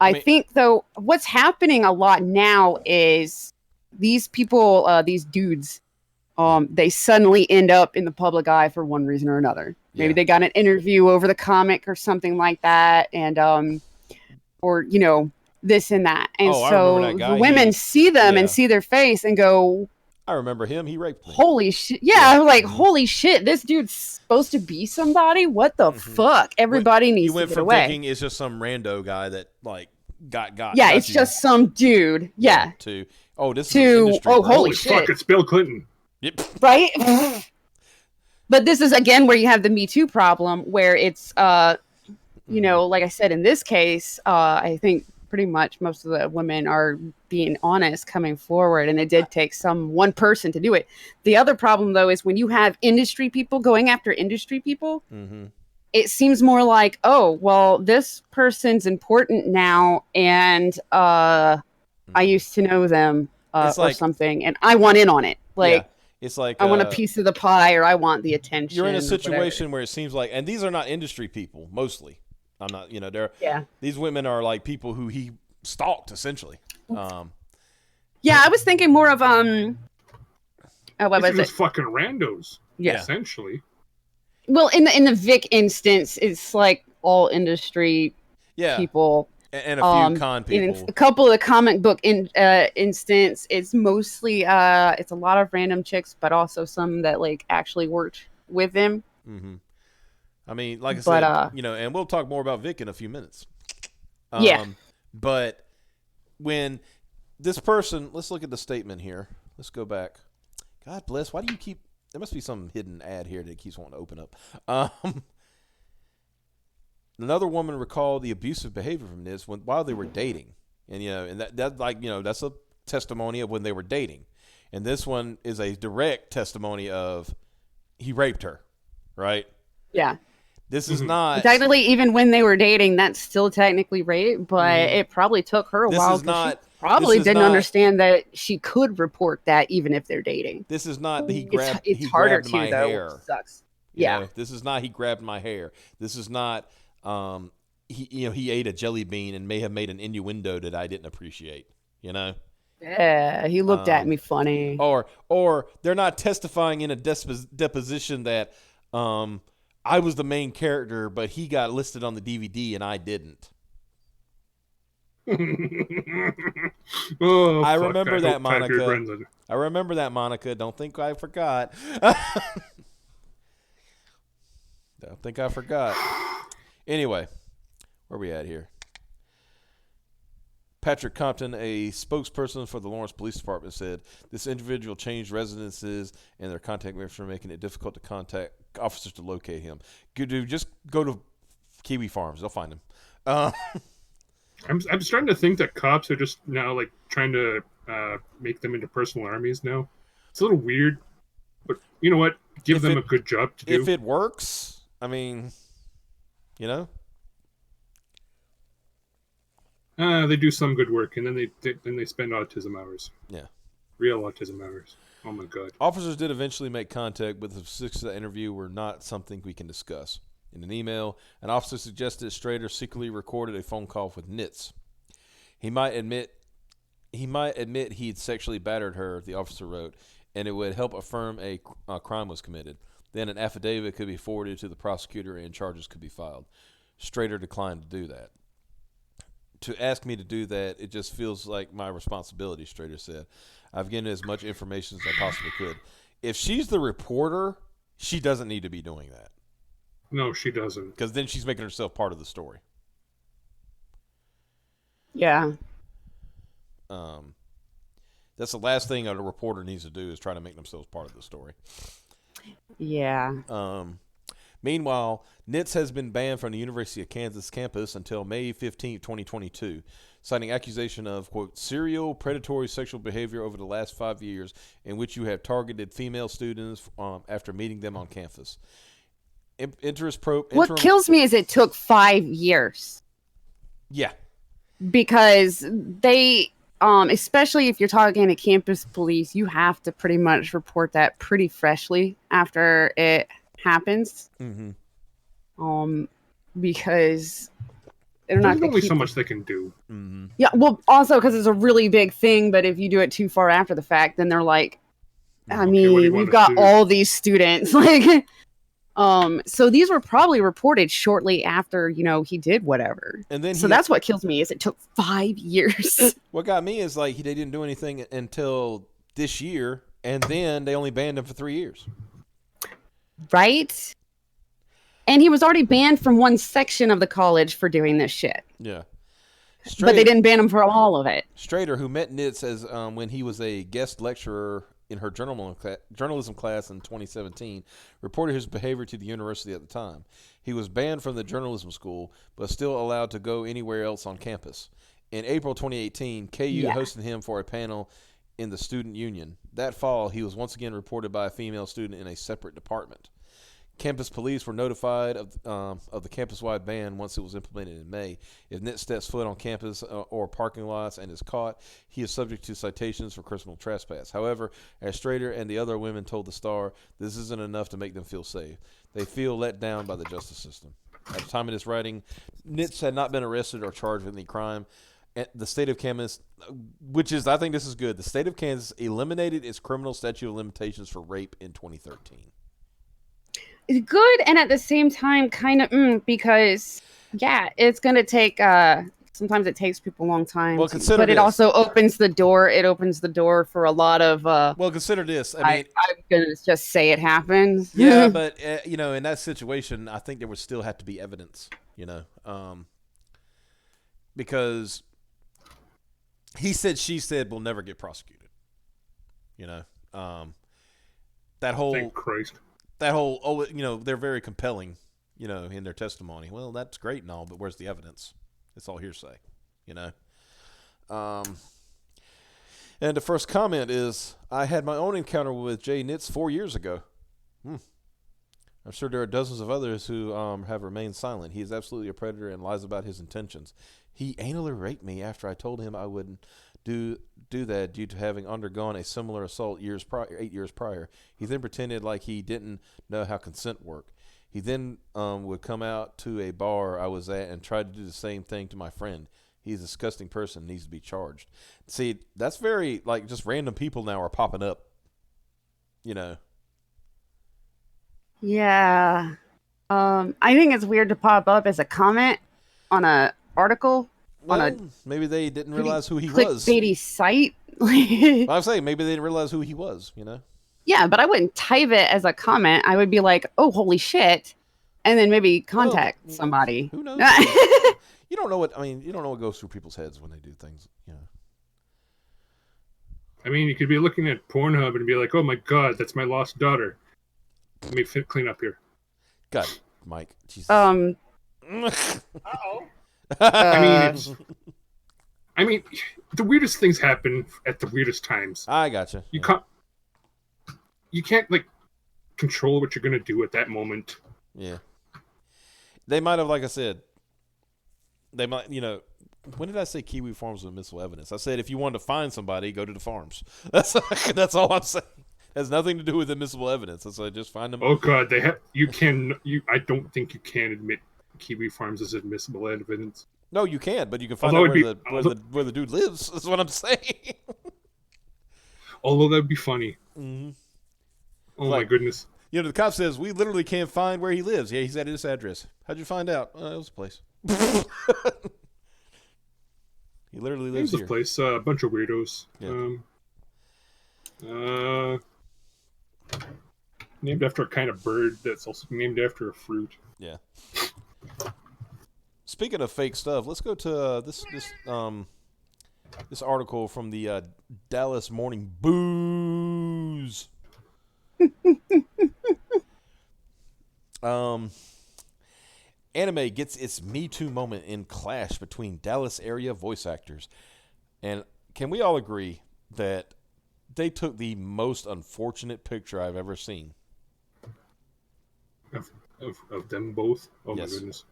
I think, though, what's happening a lot now is these people, these dudes, they suddenly end up in the public eye for one reason or another. Maybe Yeah. they got an interview over the comic or something like that, and or this and that, and Oh, I so remember that guy. the women see them yeah. and see their face and go, I remember him. He raped me. "Holy shit!" Yeah, Yeah. like Mhm. holy shit, this dude's supposed to be somebody. What the fuck? Everybody needs You to went get from away. thinking it's just some rando guy that got Yeah, got it's you. just some dude. Yeah, To this is To- an industry oh, person. holy fuck, shit. it's Bill Clinton. Yep. right. But this is again where you have the Me Too problem, where it's like I said, in this case, I think pretty much most of the women are being honest coming forward, and it did take one person to do it. The other problem, though, is when you have industry people going after industry people, it seems more like, oh, well, this person's important now, and I used to know them It's or like- something, and I want in on it. Like, yeah. It's like I want a piece of the pie, or I want the attention. You're in a or whatever. situation where it seems like, and these are not industry people mostly. I'm not, they're Yeah. These women are like people who he stalked essentially. Yeah, I was thinking more of what These was are it? just fucking randos. Yeah. Essentially. Well, in the Vic instance, it's like all industry Yeah, people. and a few con In people. a couple of the comic book instance, it's mostly it's a lot of random chicks, but also some that like actually worked with him. Mm-hmm. I mean, like I But, said, and we'll talk more about Vic in a few minutes. Yeah. But when this person, let's look at the statement here. Let's go back. God bless. Why do you keep? There must be some hidden ad here that keeps wanting to open up. Another woman recalled the abusive behavior from this while they were dating, and that's a testimony of when they were dating, and this one is a direct testimony of he raped her, right? Yeah. This is not Technically, even when they were dating, that's still technically rape, but it probably took her a This while. is 'cause not- she probably this is didn't not- understand that she could report that even if they're dating. This is not that he It's grabbed. it's he harder grabbed to my though. hair. Which sucks. You Yeah. know, this is not he grabbed my hair. This is not he ate a jelly bean and may have made an innuendo that I didn't appreciate. Yeah, he looked at me funny. Or they're not testifying in a deposition that I was the main character, but he got listed on the DVD and I didn't. Oh, I fuck, remember that, hope Patrick Monica. Brendan- I remember that, Monica. Don't think I forgot. Don't think I forgot. Anyway, where we at here? Patrick Compton, a spokesperson for the Lawrence Police Department, said this individual changed residences and their contact information, making it difficult to contact officers to locate him. Good dude, just go to Kiwi Farms; they'll find him. I'm starting to think that cops are just now like trying to make them into personal armies now. It's a little weird, but you know what? Give If them it- a good job to do. If it works, I mean, They do some good work, and then they spend autism hours. Yeah. Real autism hours. Oh my god. Officers did eventually make contact, but the specifics of the interview were not something we can discuss. In an email, an officer suggested Strader secretly recorded a phone call with Nitz. He might admit he'd sexually battered her, the officer wrote, and it would help affirm a crime was committed. Then an affidavit could be forwarded to the prosecutor and charges could be filed. Strader declined to do that. To ask me to do that, it just feels like my responsibility, Strader said. I've given as much information as I possibly could. If she's the reporter, she doesn't need to be doing that. No, she doesn't. Because then she's making herself part of the story. Yeah. That's the last thing a reporter needs to do is try to make themselves part of the story. Yeah. Meanwhile, Nitz has been banned from the University of Kansas campus until May 15, 2022, citing accusation of, quote, serial predatory sexual behavior over the last 5 years in which you have targeted female students after meeting them on campus. What kills me is it took 5 years. Yeah. Because they, especially if you're talking to campus police, you have to pretty much report that pretty freshly after it happens. Mm-hmm. Because they're not. There's only so much they can do. Mm-hmm. Yeah, well, also because it's a really big thing, but if you do it too far after the fact, then they're like, I mean, we've got all these students, like, so these were probably reported shortly after, he did whatever. And then that's what kills me is it took 5 years. What got me is like they didn't do anything until this year, and then they only banned him for 3 years. Right? And he was already banned from one section of the college for doing this shit. Yeah. But they didn't ban him for all of it. Strader, who met Nitz as when he was a guest lecturer in her journalism class in 2017, reported his behavior to the university at the time. He was banned from the journalism school, but still allowed to go anywhere else on campus. In April 2018, KU hosted him for a panel in the student union. That fall, he was once again reported by a female student in a separate department. Campus police were notified of the campus-wide ban once it was implemented in May. If Nitz steps foot on campus or parking lots and is caught, he is subject to citations for criminal trespass. However, as Strader and the other women told the Star, this isn't enough to make them feel safe. They feel let down by the justice system. At the time of this writing, Nitz had not been arrested or charged with any crime. The state of Kansas, I think this is good, the state of Kansas eliminated its criminal statute of limitations for rape in 2013. It's good, and at the same time, kind of because it's gonna take. Sometimes it takes people a long time. Well, but it also opens the door. It opens the door for a lot of. Well, consider this. I mean, I'm gonna just say it happens. Yeah, but in that situation, I think there would still have to be evidence. Because he said, she said, will never get prosecuted. That whole. Thank Christ. That whole, they're very compelling, in their testimony. Well, that's great and all, but where's the evidence? It's all hearsay, And the first comment is, I had my own encounter with Jay Nitz 4 years ago. I'm sure there are dozens of others who have remained silent. He is absolutely a predator and lies about his intentions. He anally raped me after I told him I wouldn't do that due to having undergone a similar assault 8 years prior. He then pretended like he didn't know how consent worked. He then would come out to a bar I was at and try to do the same thing to my friend. He's a disgusting person, needs to be charged. See, that's very, just random people now are popping up, Yeah. I think it's weird to pop up as a comment on a article. Maybe they didn't realize who he was. Clickbaity site. I'm saying maybe they didn't realize who he was, Yeah, but I wouldn't type it as a comment. I would be like, oh, holy shit. And then maybe contact somebody. Who knows? You don't know what goes through people's heads when they do things, I mean, you could be looking at Pornhub and be like, oh my God, that's my lost daughter. Let me clean up here. God, Mike. Jesus. Uh-oh. I mean, the weirdest things happen at the weirdest times. I gotcha. You can't control what you're gonna do at that moment. Yeah. They might have, like I said, they might, when did I say Kiwi Farms with admissible evidence? I said if you wanted to find somebody, go to the farms. That's all I'm saying. It has nothing to do with admissible evidence. I said just find them. Oh God, I don't think you can admit Kiwi Farms as admissible evidence. No, you can, but you can find out where the dude lives. That's what I'm saying. Although that'd be funny. Mm-hmm. Oh my goodness. You know, the cop says, we literally can't find where he lives. Yeah, he's at this address. How'd you find out? It was a place. He literally lives There's here. a place, a bunch of weirdos. Yeah. Named after a kind of bird that's also named after a fruit. Yeah. Speaking of fake stuff, let's go to this article from the Dallas Morning BOOS. Anime gets its Me Too moment in clash between Dallas area voice actors. And can we all agree that they took the most unfortunate picture I've ever seen? Of them both? Oh Yes. my goodness.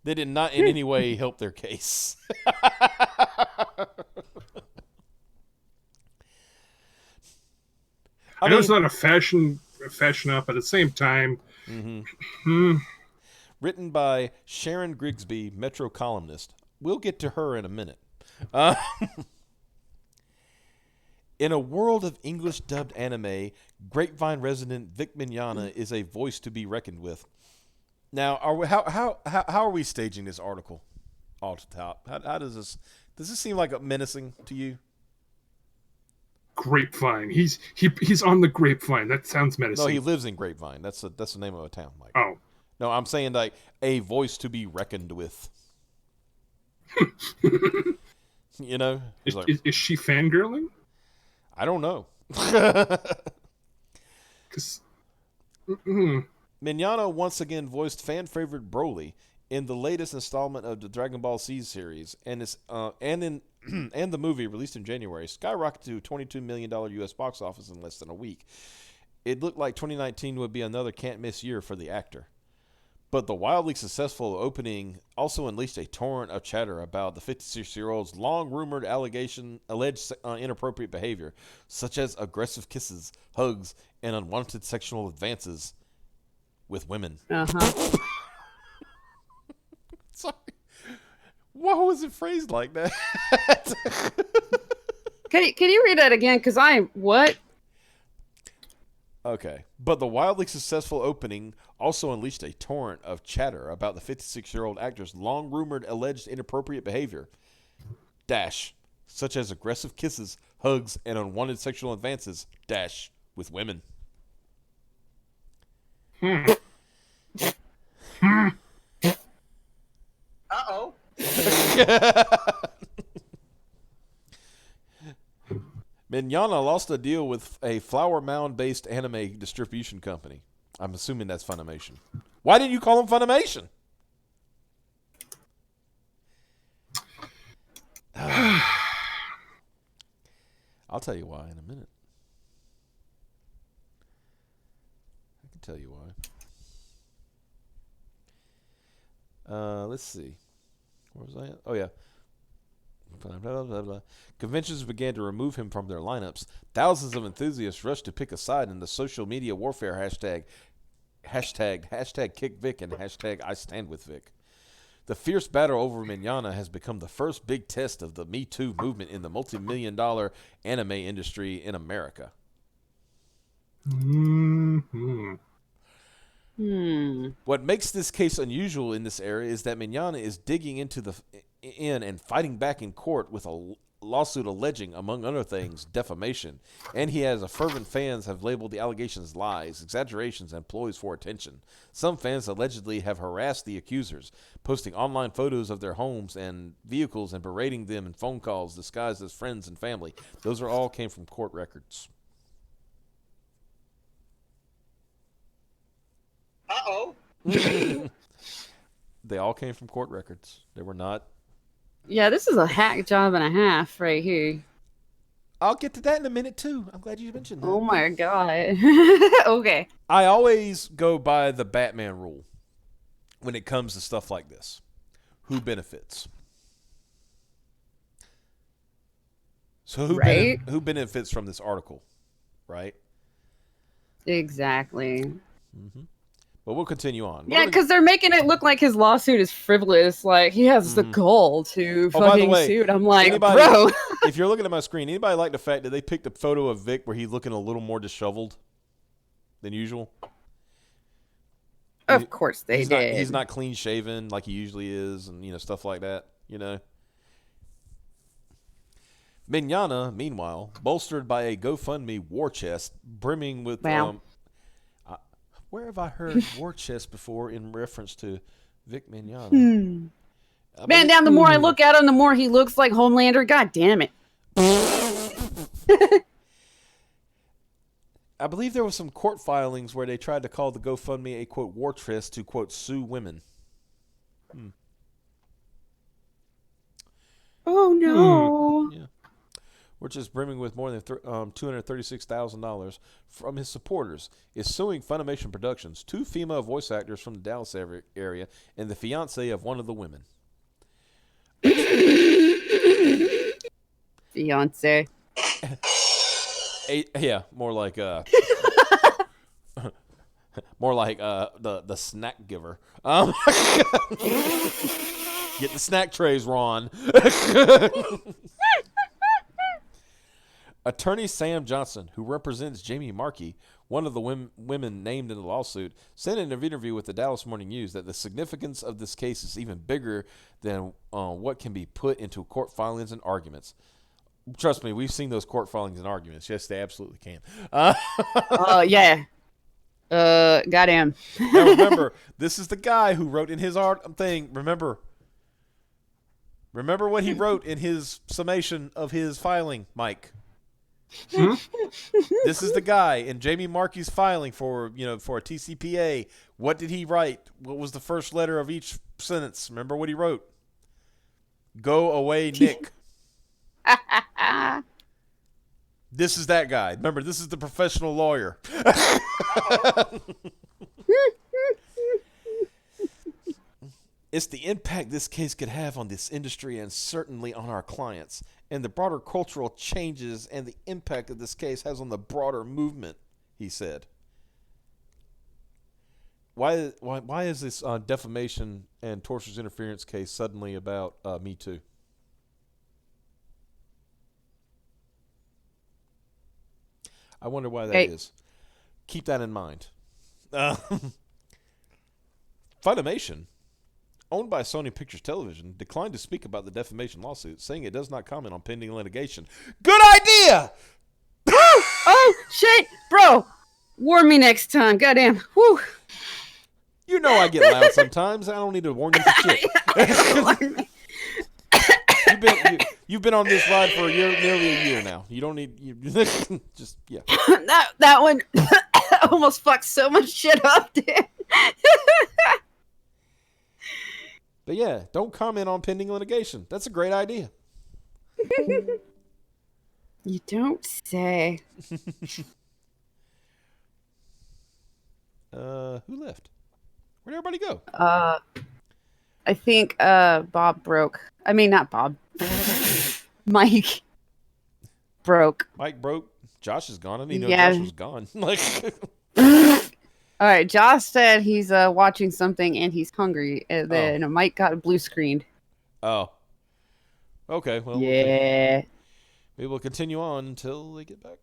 They did not in any way help their case. I know it's not a fashion up, but at the same time, Written by Sharon Grigsby, Metro columnist. We'll get to her in a minute. In a world of English dubbed anime, Grapevine resident Vic Mignogna is a voice to be reckoned with. Now, how are we staging this article off the top? How does this seem like menacing to you? Grapevine. He's on the Grapevine. That sounds menacing. No, he lives in Grapevine. That's the name of a town, Mike. Oh. No, I'm saying like a voice to be reckoned with. You know, Is, like, is she fangirling? I don't know. Because Mignogna once again voiced fan favorite Broly in the latest installment of the Dragon Ball Z series, and the movie released in January skyrocketed to $22 million U.S. box office in less than a week. It looked like 2019 would be another can't miss year for the actor. But the wildly successful opening also unleashed a torrent of chatter about the 56-year-old's long-rumored alleged inappropriate behavior, such as aggressive kisses, hugs, and unwanted sexual advances with women. Uh-huh. Sorry. Why was it phrased like that? Can you read that again? Because what? Okay. But the wildly successful opening also unleashed a torrent of chatter about the 56-year-old actor's long-rumored alleged inappropriate behavior, such as aggressive kisses, hugs, and unwanted sexual advances, with women. Uh-oh. Mignogna lost a deal with a Flower Mound-based anime distribution company. I'm assuming that's Funimation. Why didn't you call them Funimation? I'll tell you why in a minute. I can tell you why. Let's see. Where was I at? Oh, yeah. Blah, blah, blah, blah. Conventions began to remove him from their lineups. Thousands of enthusiasts rushed to pick a side in the social media warfare hashtag #KickVic and #IStandWithVic. The fierce battle over Mignogna has become the first big test of the Me Too movement in the multi-million-dollar anime industry in America. What makes this case unusual in this area is that Mignogna is digging into and fighting back in court with a lawsuit alleging, among other things, defamation, and he has fervent fans have labeled the allegations lies, exaggerations, and ploys for attention. Some fans allegedly have harassed the accusers, posting online photos of their homes and vehicles and berating them in phone calls disguised as friends and family. Those all came from court records. Uh-oh. They all came from court records. They were not. Yeah, this is a hack job and a half right here. I'll get to that in a minute, too. I'm glad you mentioned that. Oh my god. Okay. I always go by the Batman rule when it comes to stuff like this. Who benefits? So who benefits from this article, right? Exactly. Mm-hmm. But we'll continue on. Yeah, because they're making it look like his lawsuit is frivolous. Like, he has the gall to Oh, by the fucking way, suit. I'm like, anybody- bro. If you're looking at my screen, anybody like the fact that they picked a photo of Vic where he's looking a little more disheveled? than usual. Of course they he's did. He's not clean shaven like he usually is, and stuff like that. Mignogna, meanwhile, bolstered by a GoFundMe war chest brimming with Wow. where have I heard war chest before in reference to Vic Mignogna? Man, the more I look at him, the more he looks like Homelander. God damn it. I believe there was some court filings where they tried to call the GoFundMe a, quote, war chest to, quote, sue women. Oh, no. Yeah. Which is brimming with more than $236,000 from his supporters, is suing Funimation Productions, 2 female voice actors from the Dallas area, and the fiancé of one of the women. Fiance. Yeah, more like more like the snack giver. Get the snack trays, Ron. Attorney Sam Johnson, who represents Jamie Markey, one of the women named in the lawsuit, said in an interview with the Dallas Morning News that the significance of this case is even bigger than what can be put into court filings and arguments. Trust me, we've seen those court filings and arguments. Yes, they absolutely can. Oh, yeah. Goddamn. Now remember, this is the guy who wrote in his art thing. Remember what he wrote in his summation of his filing, Mike. This is the guy in Jamie Markey's filing for a TCPA. What did he write? What was the first letter of each sentence? Remember what he wrote? Go away, Nick. This is that guy. Remember, this is the professional lawyer. It's the impact this case could have on this industry and certainly on our clients, and the broader cultural changes and the impact that this case has on the broader movement, he said. Why is this defamation and tortious interference case suddenly about Me Too? I wonder why that is. Keep that in mind. Funimation, owned by Sony Pictures Television, declined to speak about the defamation lawsuit, saying it does not comment on pending litigation. Good idea! Oh, shit. Bro, warn me next time. Goddamn. Whew. You know I get loud sometimes. I don't need to warn you for shit. You've been on this ride for nearly a year now. You don't need just yeah. that one almost fucked so much shit up, dude. But yeah, don't comment on pending litigation. That's a great idea. You don't say. Who left? Where'd everybody go? I think Bob broke. I mean, not Bob. Mike broke. Mike broke. Josh is gone. I didn't know Yeah. Josh was gone. Like, All right, Josh said he's watching something and he's hungry, and then Mike got blue screened. oh, okay. Well, Yeah. we will continue on until they get back.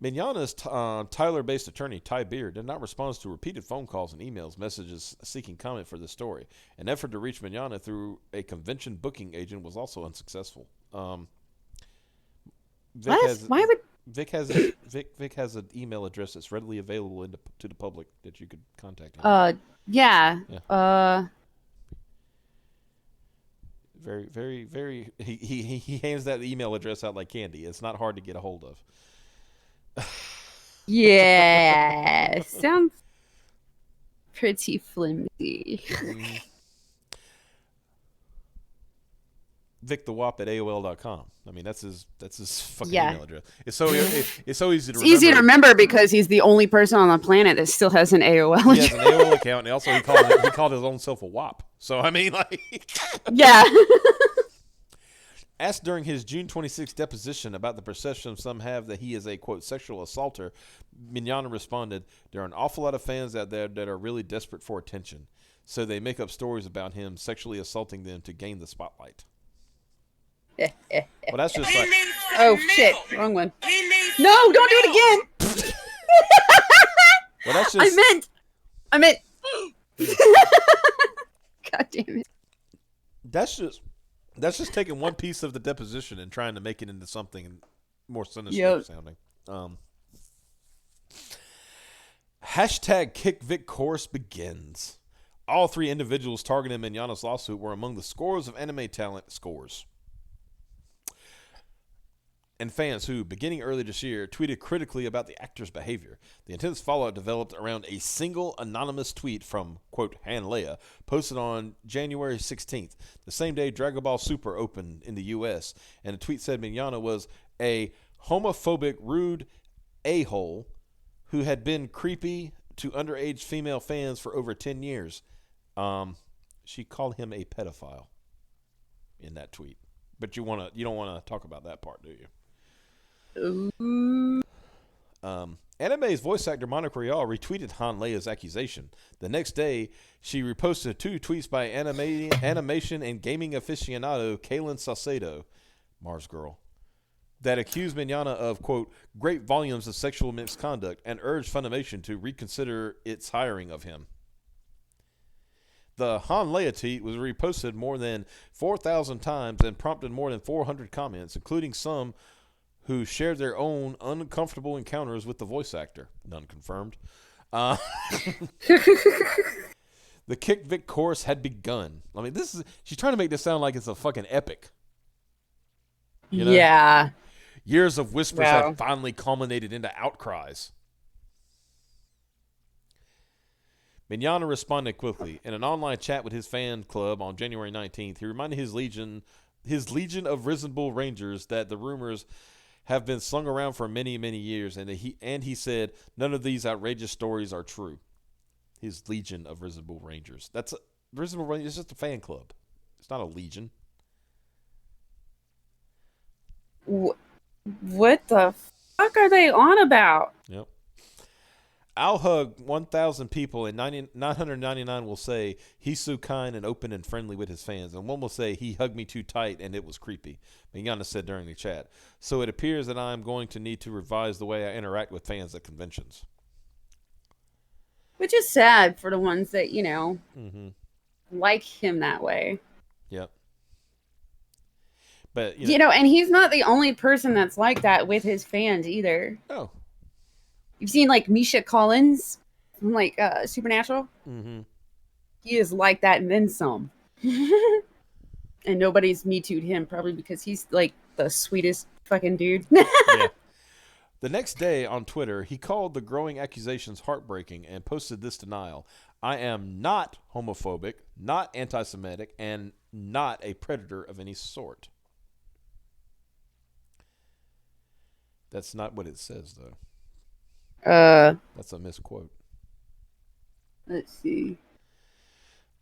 Mignogna's Tyler-based attorney, Ty Beard, did not respond to repeated phone calls and emails, messages seeking comment for this story. An effort to reach Mignogna through a convention booking agent was also unsuccessful. Vic has an email address that's readily available to the public that you could contact him. Yeah. Very, very, very. He hands that email address out like candy. It's not hard to get a hold of. Yeah. Sounds pretty flimsy. VicTheWop@AOL.com. I mean, that's his fucking Yeah. email address. It's so easy to It's remember. easy to remember because he's the only person on the planet that still has an AOL He has account. an AOL account, and also he called his own self a WAP. So I mean, like, Yeah. asked during his June 26th deposition about the perception some have that he is a, quote, sexual assaulter, Mignogna responded, "There are an awful lot of fans out there that are really desperate for attention, so they make up stories about him sexually assaulting them to gain the spotlight." Well, that's just like, Oh shit, wrong one. He needs No, don't do it again. Well, that's just I meant. God damn it. that's just taking one piece of the deposition and trying to make it into something more sinister Yep. sounding. Hashtag Kick Vic course begins. All three individuals targeted in Mignana's lawsuit were among the scores of anime talent and fans who, beginning early this year, tweeted critically about the actor's behavior. The intense fallout developed around a single anonymous tweet from, quote, Han Leia, posted on January 16th, the same day Dragon Ball Super opened in the U.S., and the tweet said Mignana was a homophobic, rude a-hole who had been creepy to underage female fans for over 10 years. She called him a pedophile in that tweet. But you don't want to talk about that part, do you? Anime's voice actor Monica Rial retweeted Han Leia's accusation. The next day, she reposted 2 tweets by animation and gaming aficionado Kaylin Salcedo, Mars Girl, that accused Mignana of, quote, great volumes of sexual misconduct and urged Funimation to reconsider its hiring of him. The Han Leia tweet was reposted more than 4,000 times and prompted more than 400 comments, including some who shared their own uncomfortable encounters with the voice actor. None confirmed. The Kick Vic course had begun. I mean, she's trying to make this sound like it's a fucking epic. You know? Yeah. Years of whispers Wow. had finally culminated into outcries. Mignana responded quickly. In an online chat with his fan club on January 19th, he reminded his legion of reasonable rangers that the rumors have been slung around for many, many years, and he said none of these outrageous stories are true. His legion of reasonable rangers. That's reasonable rangers. It's just a fan club. It's not a legion. What the fuck are they on about? Yep. I'll hug 1,000 people, and 999 will say he's so kind and open and friendly with his fans, and one will say he hugged me too tight and it was creepy. Mignana said during the chat. So it appears that I'm going to need to revise the way I interact with fans at conventions. Which is sad for the ones that, Mm-hmm. like him that way. Yep. But, And he's not the only person that's like that with his fans either. Oh. You've seen, like, Misha Collins from, like, Supernatural? Mm-hmm. He is like that and then some. And nobody's Me Too'd him, probably because he's, like, the sweetest fucking dude. Yeah. The next day on Twitter, he called the growing accusations heartbreaking and posted this denial. I am not homophobic, not anti-Semitic, and not a predator of any sort. That's not what it says, though. That's a misquote. Let's see.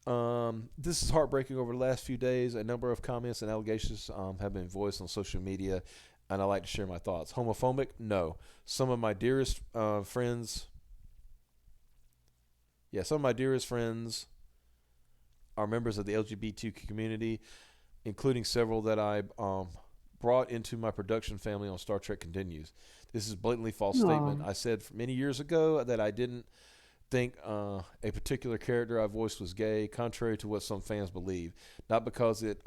This is heartbreaking. Over the last few days, a number of comments and allegations have been voiced on social media, and I'd like to share my thoughts. Homophobic? No. Some of my dearest friends are members of the LGBTQ community, including several that I brought into my production family on Star Trek Continues. This is a blatantly false statement. I said many years ago that I didn't think a particular character I voiced was gay, contrary to what some fans believe. Not because it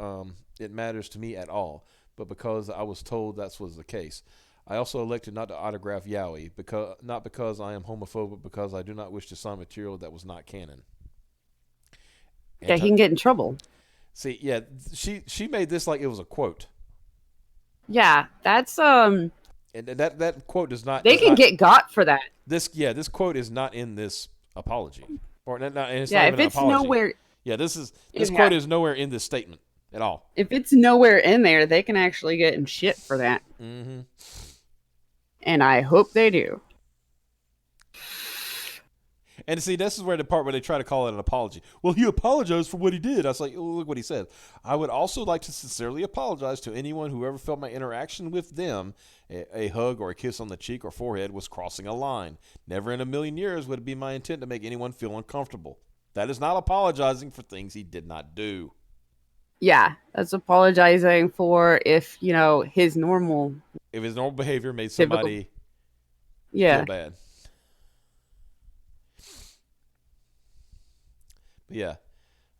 matters to me at all, but because I was told that was the case. I also elected not to autograph Yowie, not because I am homophobic, because I do not wish to sign material that was not canon. Yeah, he can get in trouble. See, yeah, she made this like it was a quote. Yeah, that's And that quote does not. They can get got for that. This quote is not in this apology, or not. And it's Yeah, not if even an it's apology. nowhere. Yeah, this quote is nowhere in this statement at all. If it's nowhere in there, they can actually get in shit for that. Mm-hmm. And I hope they do. And see, this is where the part where they try to call it an apology. Well, he apologized for what he did. I was like, oh, look what he said. I would also like to sincerely apologize to anyone who ever felt my interaction with them, a hug or a kiss on the cheek or forehead, was crossing a line. Never in a million years would it be my intent to make anyone feel uncomfortable. That is not apologizing for things he did not do. Yeah, that's apologizing for if his normal behavior made somebody Yeah. feel bad. But yeah,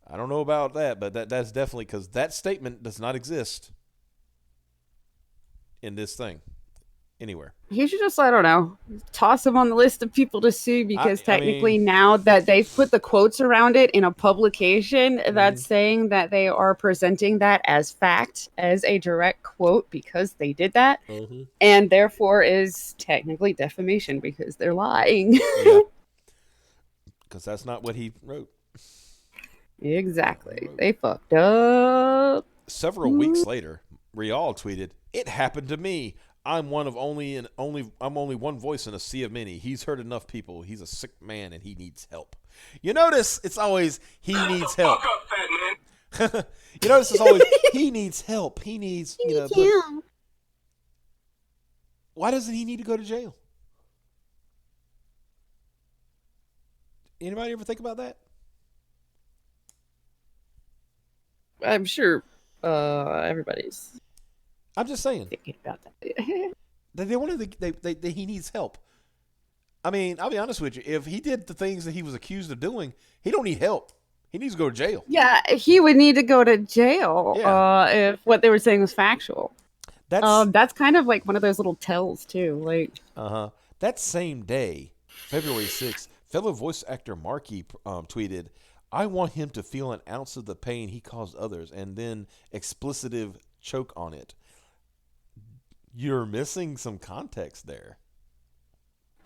I don't know about that, but that's definitely because that statement does not exist in this thing anywhere. You should just, I don't know, toss them on the list of people to sue because I technically mean- now that they've put the quotes around it in a publication Mm-hmm. that's saying that they are presenting that as fact, as a direct quote because they did that, and therefore is technically defamation because they're lying. Yeah, because that's not what he wrote. Exactly. They fucked up. Several weeks later, Rial tweeted, "It happened to me. I'm only one voice in a sea of many. He's hurt enough people. He's a sick man and he needs help." You notice it's always he needs help. Fuck up, fat man. You notice it's always he needs help. He needs but why doesn't he need to go to jail? Anybody ever think about that? I'm sure everybody's I'm just saying. thinking about that. They wanted they he needs help. I mean, I'll be honest with you. If he did the things that he was accused of doing, he don't need help. He needs to go to jail. Yeah, he would need to go to jail Yeah. if what they were saying was factual. That's That's kind of like one of those little tells too. Like, that same day, February 6th, fellow voice actor Marky tweeted, "I want him to feel an ounce of the pain he caused others," and then explicitive choke on it. You're missing some context there.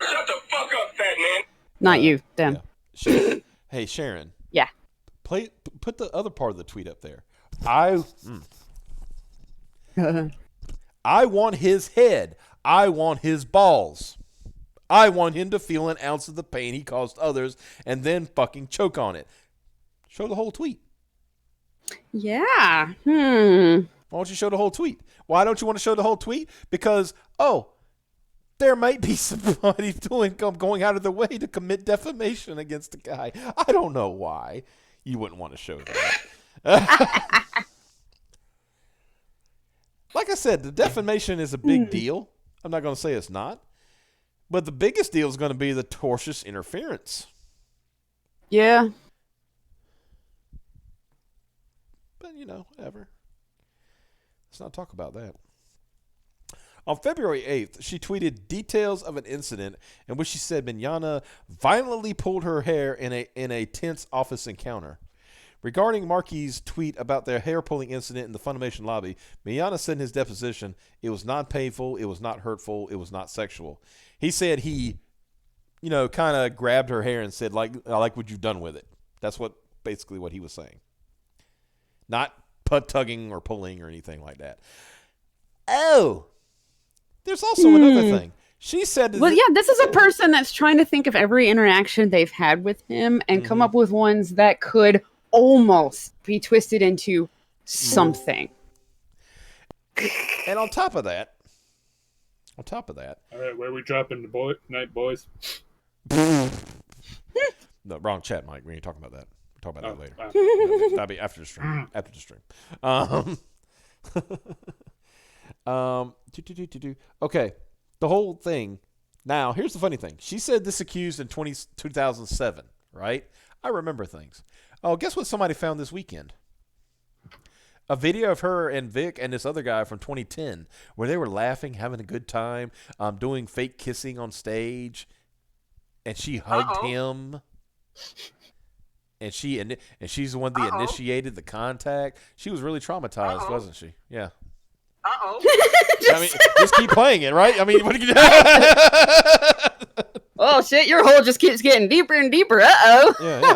Shut the fuck up, fat man. not you, them. Yeah. Hey, Sharon. Yeah. Put the other part of the tweet up there. I want his head. I want his balls. I want him to feel an ounce of the pain he caused others and then fucking choke on it. Show the whole tweet. Yeah. Why don't you show the whole tweet? Why don't you want to show the whole tweet? Because, there might be somebody going out of their way to commit defamation against the guy. I don't know why you wouldn't want to show that. Like I said, the defamation is a big deal. I'm not going to say it's not. But the biggest deal is going to be the tortious interference. Yeah. But, whatever. Let's not talk about that. On February 8th, she tweeted details of an incident in which she said Mignogna violently pulled her hair in a tense office encounter. Regarding Marky's tweet about their hair-pulling incident in the Funimation lobby, Mignogna said in his deposition, "It was not painful, it was not hurtful, it was not sexual." He said he, kind of grabbed her hair and said, "I like what you've done with it." That's basically what he was saying. Not tugging or pulling or anything like that. Oh, there's also another thing. She said, Well, yeah, this is a person that's trying to think of every interaction they've had with him and come up with ones that could almost be twisted into something. and on top of that, All right, where are we dropping night, boys? no, wrong chat, Mike. We ain't talking about that. We'll talk about that later. Wow. That'll be after the stream. Okay, the whole thing. Now, here's the funny thing. She said this accused in 2007, right? I remember things. Oh, guess what somebody found this weekend? A video of her and Vic and this other guy from 2010 where they were laughing, having a good time, doing fake kissing on stage, and she hugged him. And she's the one that initiated the contact. She was really traumatized, wasn't she? Yeah. I mean, just keep playing it, right? I mean, what do you Oh shit, your hole just keeps getting deeper and deeper. Uh-oh. Yeah.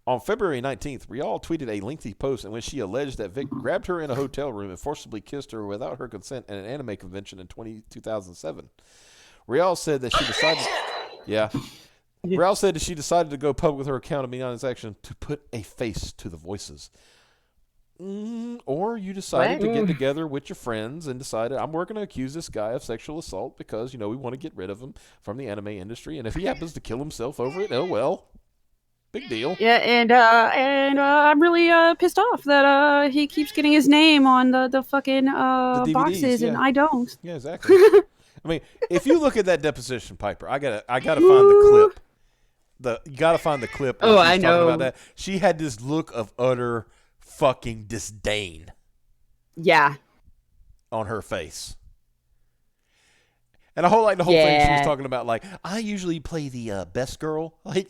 On February 19th, Rial tweeted a lengthy post in which she alleged that Vic grabbed her in a hotel room and forcibly kissed her without her consent at an anime convention in 2007. Rial said that she decided... Yeah. Rial said that she decided to go public with her account of Mignogna's action to put a face to the voices. Or you decided to get together with your friends and decided, I'm going to accuse this guy of sexual assault because, we want to get rid of him from the anime industry. And if he happens to kill himself over it, oh well. Big deal. Yeah, and I'm really pissed off that he keeps getting his name on the fucking DVDs, boxes, and yeah. I don't. Yeah, exactly. I mean, if you look at that deposition, Piper, I gotta find the clip. You gotta find the clip. When Oh, she's I talking about know. that. She had this look of utter fucking disdain Yeah. on her face. And the whole thing she was Yeah. talking about, like, I usually play the best girl. Like,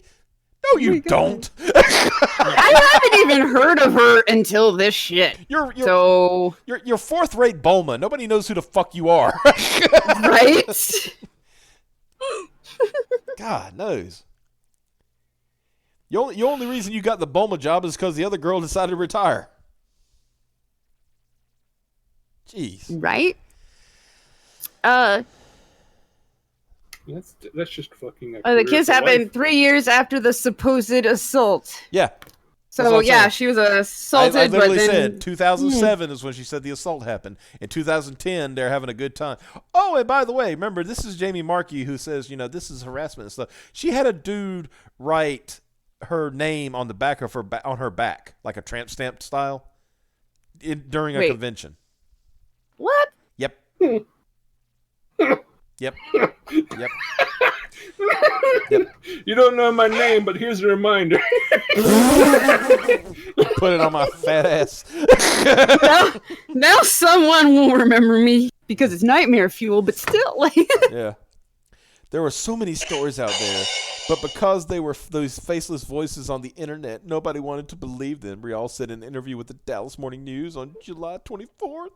no, you don't. I haven't even heard of her until this shit. You're So, fourth rate Bulma. Nobody knows who the fuck you are. right? God knows. The only reason you got the Bulma job is because the other girl decided to retire. Jeez. Right? That's just fucking. The career kiss for happened life. 3 years after the supposed assault. Yeah. That's what So I'm yeah, saying. she was assaulted. I literally but then, said 2007 is when she said the assault happened. In 2010, they're having a good time. Oh, and by the way, remember, this is Jamie Markey who says, this is harassment and stuff. She had a dude write her name on the back of her on her back, like a tramp stamp style, during a Wait. convention. What? Yep. Yep. Yep. You don't know my name, but here's a reminder. Put it on my fat ass. Now someone will remember me because it's nightmare fuel, but still, like. Yeah. There were so many stories out there, but because they were those faceless voices on the internet, nobody wanted to believe them. Rial said in an interview with the Dallas Morning News on July 24th.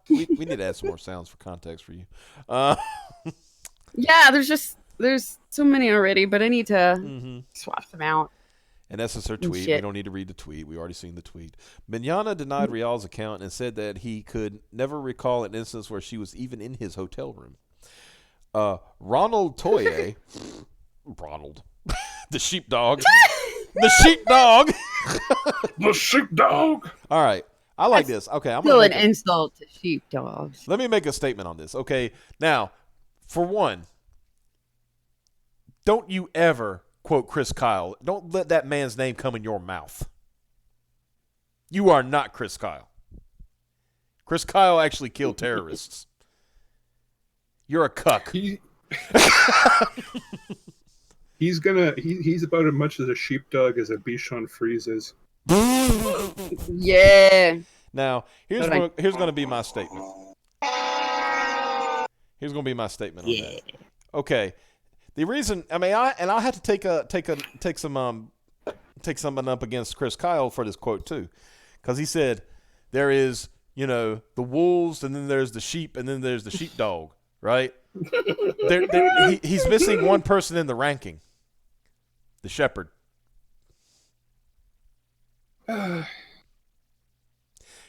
We need to add some more sounds for context for you. Yeah, there's so many already, but I need to swap them out. And that's just her tweet. We Shit. don't need to read the tweet. We already seen the tweet. Mignogna denied Rial's account and said that he could never recall an instance where she was even in his hotel room. Ronald Toye, Ronald, the sheepdog, the sheepdog. The sheepdog. All right, I like this. Okay, I'm Still gonna an insult to sheepdogs. let me make a statement on this. Okay, now, for one, don't you ever quote Chris Kyle. Don't let that man's name come in your mouth. You are not Chris Kyle. Chris Kyle actually killed terrorists. You're a cuck. He's about as much as a sheepdog as a Bichon Frise is. Yeah. Now, here's But going to be my statement. Here's going to be my statement on that. Okay. The reason, I mean, I had to take something up against Chris Kyle for this quote too, because he said there is, the wolves, and then there's the sheep, and then there's the sheepdog, right? He's missing one person in the ranking, the shepherd.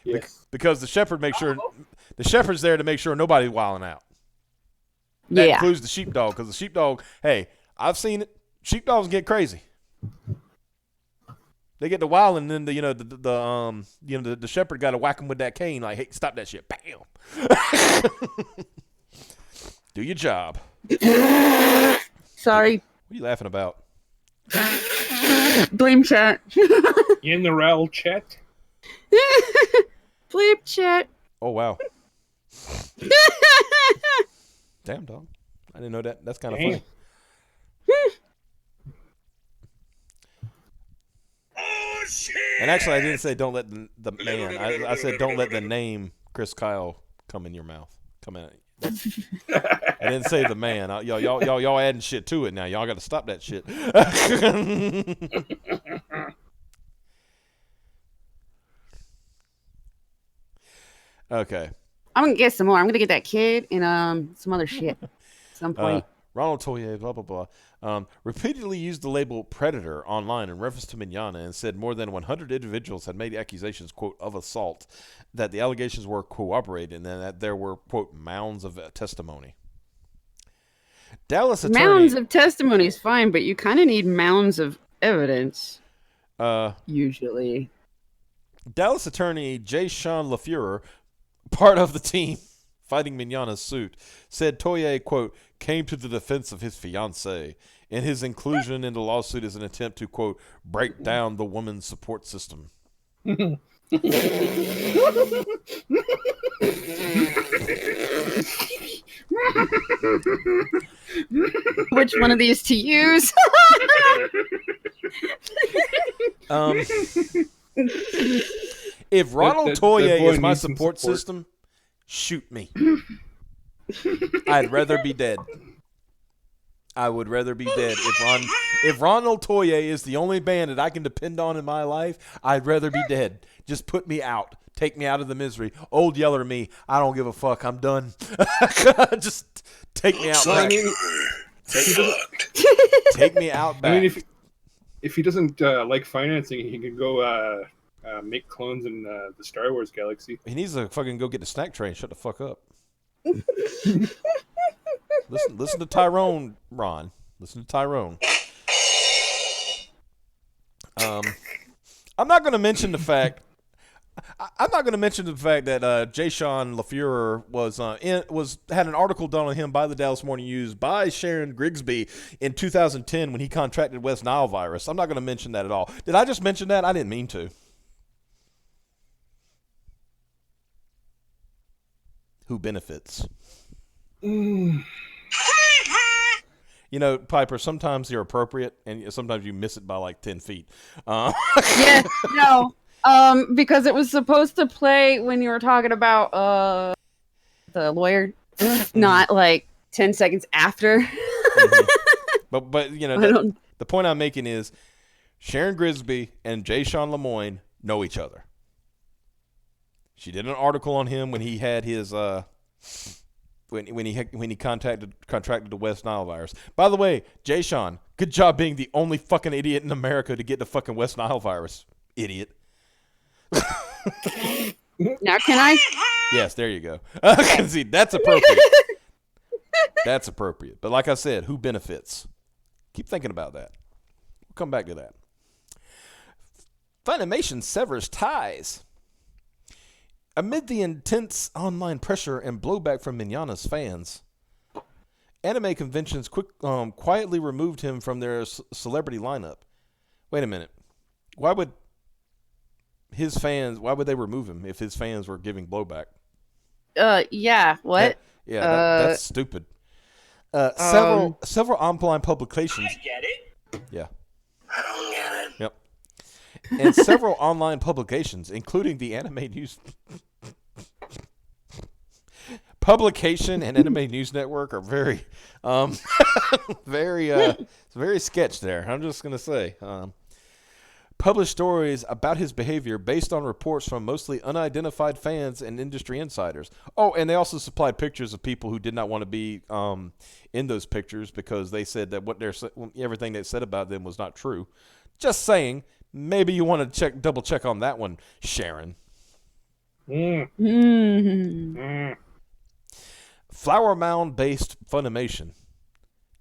Yes. Because the shepherd makes sure the shepherd's there to make sure nobody's wilding out. That Yeah. includes the sheepdog, because the sheepdog, hey, I've seen it. Sheepdogs get crazy. They get to wild, and then the shepherd got to whack him with that cane, like, hey, stop that shit, bam. Do your job. Sorry. What are you laughing about? Blame chat. In the RAL chat. Bleep chat. Oh wow. Damn, dog. I didn't know that. That's kind of Damn. funny. Oh shit! And actually, I didn't say don't let the man. I said don't let the name Chris Kyle come in your mouth. Come in. I didn't say the man. Y'all adding shit to it now. Y'all got to stop that shit. Okay. I'm gonna get some more. I'm gonna get that kid and some other shit at some point. Ronald Toye, blah, blah, blah, repeatedly used the label predator online in reference to Mignogna and said more than 100 individuals had made accusations, quote, of assault, that the allegations were corroborated, and that there were, quote, mounds of testimony. Dallas attorney... Mounds of testimony is fine, but you kind of need mounds of evidence. Usually. Dallas attorney J. Sean LaFleur, part of the team fighting Mignogna's suit, said Toye, quote, came to the defense of his fiancée, and his inclusion in the lawsuit is an attempt to, quote, break down the woman's support system. Which one of these to use? If Ronald that Toye boy is my needs some support support. system, shoot me. I'd rather be dead. I would rather be dead. If Ronald Toye is the only band that I can depend on in my life, I'd rather be dead. Just put me out. Take me out of the misery. Old Yeller me. I don't give a fuck. I'm done. Just take me out back. Take me out back. I mean, if he doesn't like financing, he can go make clones in the Star Wars galaxy. He needs to fucking go get the snack train. Shut the fuck up. Listen to Tyrone, Ron. Listen to Tyrone. I'm not going to mention the fact. I'm not going to mention the fact that Jay Sean LaFleur had an article done on him by the Dallas Morning News by Sharon Grigsby in 2010 when he contracted West Nile virus. I'm not going to mention that at all. Did I just mention that? I didn't mean to. Who benefits? You know, Piper, sometimes you're appropriate, and sometimes you miss it by like 10 feet. Yeah, no. Because it was supposed to play when you were talking about the lawyer, not like 10 seconds after. But you know, the point I'm making is Sharon Grigsby and Jay Sean Lemoyne know each other. She did an article on him when he had his when he contracted the West Nile virus. By the way, Jay Sean, good job being the only fucking idiot in America to get the fucking West Nile virus. Idiot. Now can I? Yes, there you go. See, that's appropriate. That's appropriate. But like I said, who benefits? Keep thinking about that. We'll come back to that. Funimation severs ties. Amid the intense online pressure and blowback from Mignogna's fans, anime conventions quietly removed him from their celebrity lineup. Wait a minute. Why would they remove him if his fans were giving blowback? Yeah, what? That's stupid. Several online publications. I get it. Yeah. I don't get it. Yep. And several online publications, including the Anime News Publication and Anime News Network, are very, very sketch there. I'm just gonna say, published stories about his behavior based on reports from mostly unidentified fans and industry insiders. Oh, and they also supplied pictures of people who did not want to be in those pictures because they said that everything they said about them was not true. Just saying, maybe you want to double check on that one, Sharon. Flower Mound based Funimation.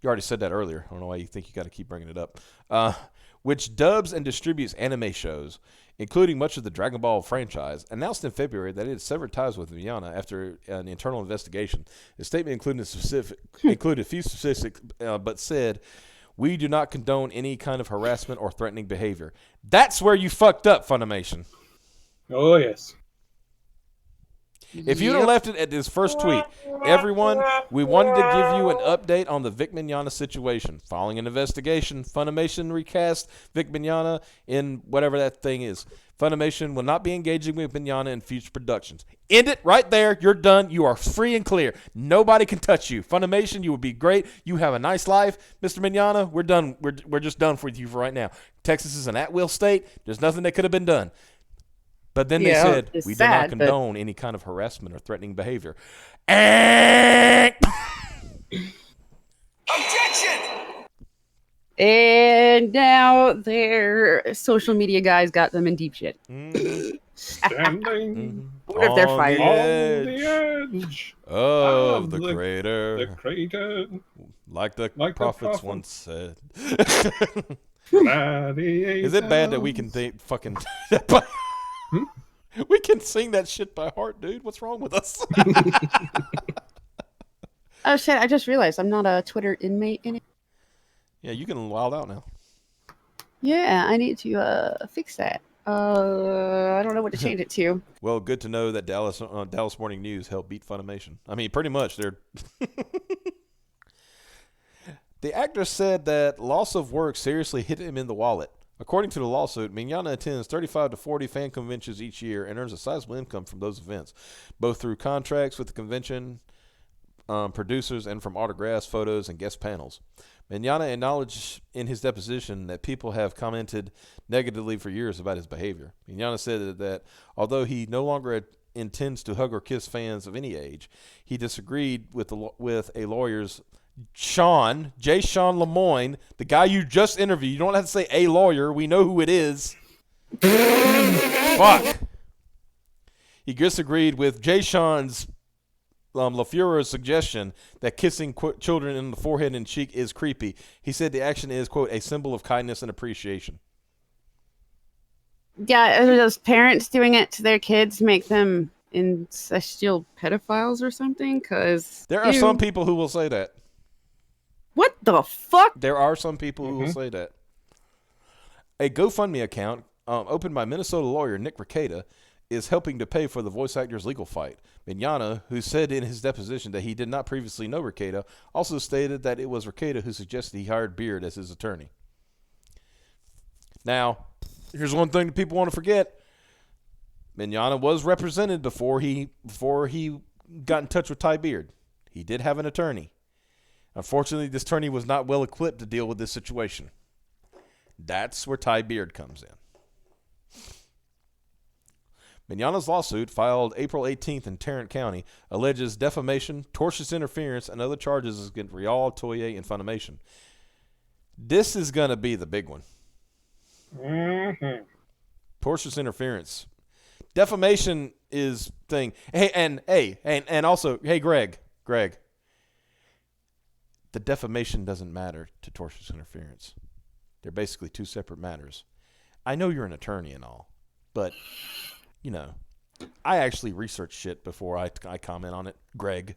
You already said that earlier. I don't know why you think you got to keep bringing it up. Which dubs and distributes anime shows, including much of the Dragon Ball franchise, announced in February that it had severed ties with Mignogna after an internal investigation. The statement included a few specifics, but said, "We do not condone any kind of harassment or threatening behavior." That's where you fucked up, Funimation. Oh, yes. If you'd have left it at this first tweet, everyone, we wanted to give you an update on the Vic Mignogna situation. Following an investigation, Funimation recast Vic Mignogna in whatever that thing is. Funimation will not be engaging with Mignogna in future productions. End it right there. You're done. You are free and clear. Nobody can touch you. Funimation, you would be great. You have a nice life. Mr. Mignogna, we're done. We're just done with you for right now. Texas is an at-will state. There's nothing that could have been done. But then they said, we do not condone any kind of harassment or threatening behavior. Objection! And now their social media guys got them in deep shit. Standing What if they're on fired? the on the edge of the the crater, crater, like the like the prophets prophet. once said. gladiator. Is it bad that we can think fucking... We can sing that shit by heart, dude. What's wrong with us? Oh shit! I just realized I'm not a Twitter inmate anymore. Yeah, you can wild out now. Yeah, I need to fix that. I don't know what to change it to. Well, good to know that Dallas Morning News helped beat Funimation. I mean, pretty much. They're The actor said that loss of work seriously hit him in the wallet. According to the lawsuit, Mignogna attends 35 to 40 fan conventions each year and earns a sizable income from those events, both through contracts with the convention producers and from autographs, photos, and guest panels. Mignogna acknowledged in his deposition that people have commented negatively for years about his behavior. Mignogna said that although he no longer intends to hug or kiss fans of any age, he disagreed with a lawyer's Sean Lemoyne, the guy you just interviewed. You don't have to say a lawyer. We know who it is. Fuck. He disagreed with Jay Sean's LaFure's suggestion that kissing children in the forehead and cheek is creepy. He said the action is, quote, a symbol of kindness and appreciation. Yeah, are those parents doing it to their kids make them incestual pedophiles or something? Because there are some people who will say that. What the fuck? There are some people who will say that. A GoFundMe account opened by Minnesota lawyer Nick Rekieta is helping to pay for the voice actor's legal fight. Mignogna, who said in his deposition that he did not previously know Rekieta, also stated that it was Rekieta who suggested he hired Beard as his attorney. Now, here's one thing that people want to forget. Mignogna was represented before he got in touch with Ty Beard. He did have an attorney. Unfortunately, this attorney was not well equipped to deal with this situation. That's where Ty Beard comes in. Mignogna's lawsuit, filed April 18th in Tarrant County, alleges defamation, tortious interference, and other charges against Real, Toei, and Funimation. This is going to be the big one. Mm-hmm. Tortious interference. Defamation is thing. And also, Greg. The defamation doesn't matter to tortious interference. They're basically two separate matters. I know you're an attorney and all, but, you know, I actually research shit before I comment on it, Greg.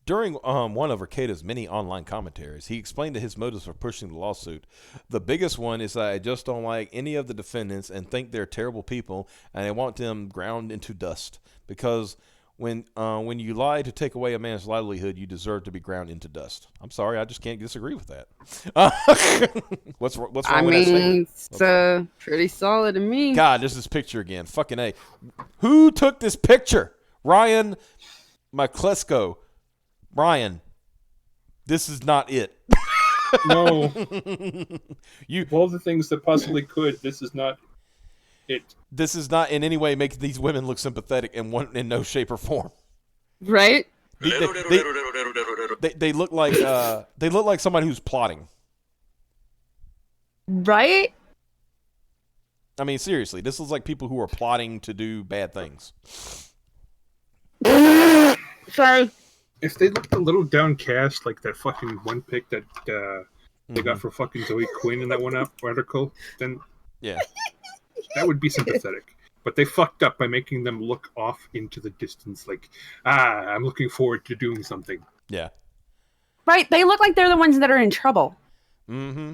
During one of Rekieta's many online commentaries, he explained his motives for pushing the lawsuit. The biggest one is that I just don't like any of the defendants and think they're terrible people, and I want them ground into dust. Because when you lie to take away a man's livelihood, you deserve to be ground into dust. I'm sorry, I just can't disagree with that. What's wrong with that statement? It's pretty solid to me. God, there's this picture again. Fucking A. Who took this picture? Ryan McClesko. Brian, this is not it. No. Of all the things that possibly could, this is not it. This is not in any way making these women look sympathetic in no shape or form. Right? They look like somebody who's plotting. Right? I mean, seriously, this looks like people who are plotting to do bad things. Sorry. If they looked a little downcast, like that fucking one pic that they got for fucking Zoe Quinn in that one article, then yeah, that would be sympathetic. But they fucked up by making them look off into the distance, like, I'm looking forward to doing something. Yeah. Right, they look like they're the ones that are in trouble. Mm-hmm.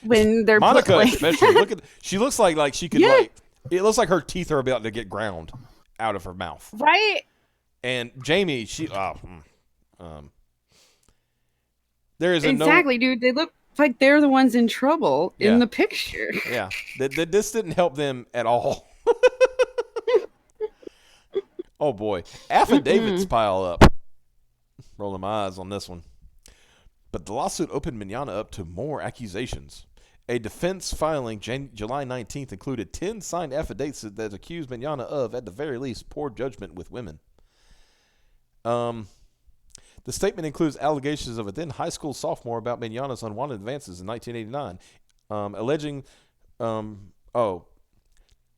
When they're Monica, especially, she looks like she could it looks like her teeth are about to get ground out of her mouth. Right. And Jamie, there is exactly, dude. They look like they're the ones in trouble in the picture. Yeah, this didn't help them at all. Oh boy, affidavits pile up. Rolling my eyes on this one. But the lawsuit opened Mignogna up to more accusations. A defense filing July 19th included 10 signed affidavits that accused Mignogna of, at the very least, poor judgment with women. The statement includes allegations of a then high school sophomore about Mignogna's unwanted advances in 1989, alleging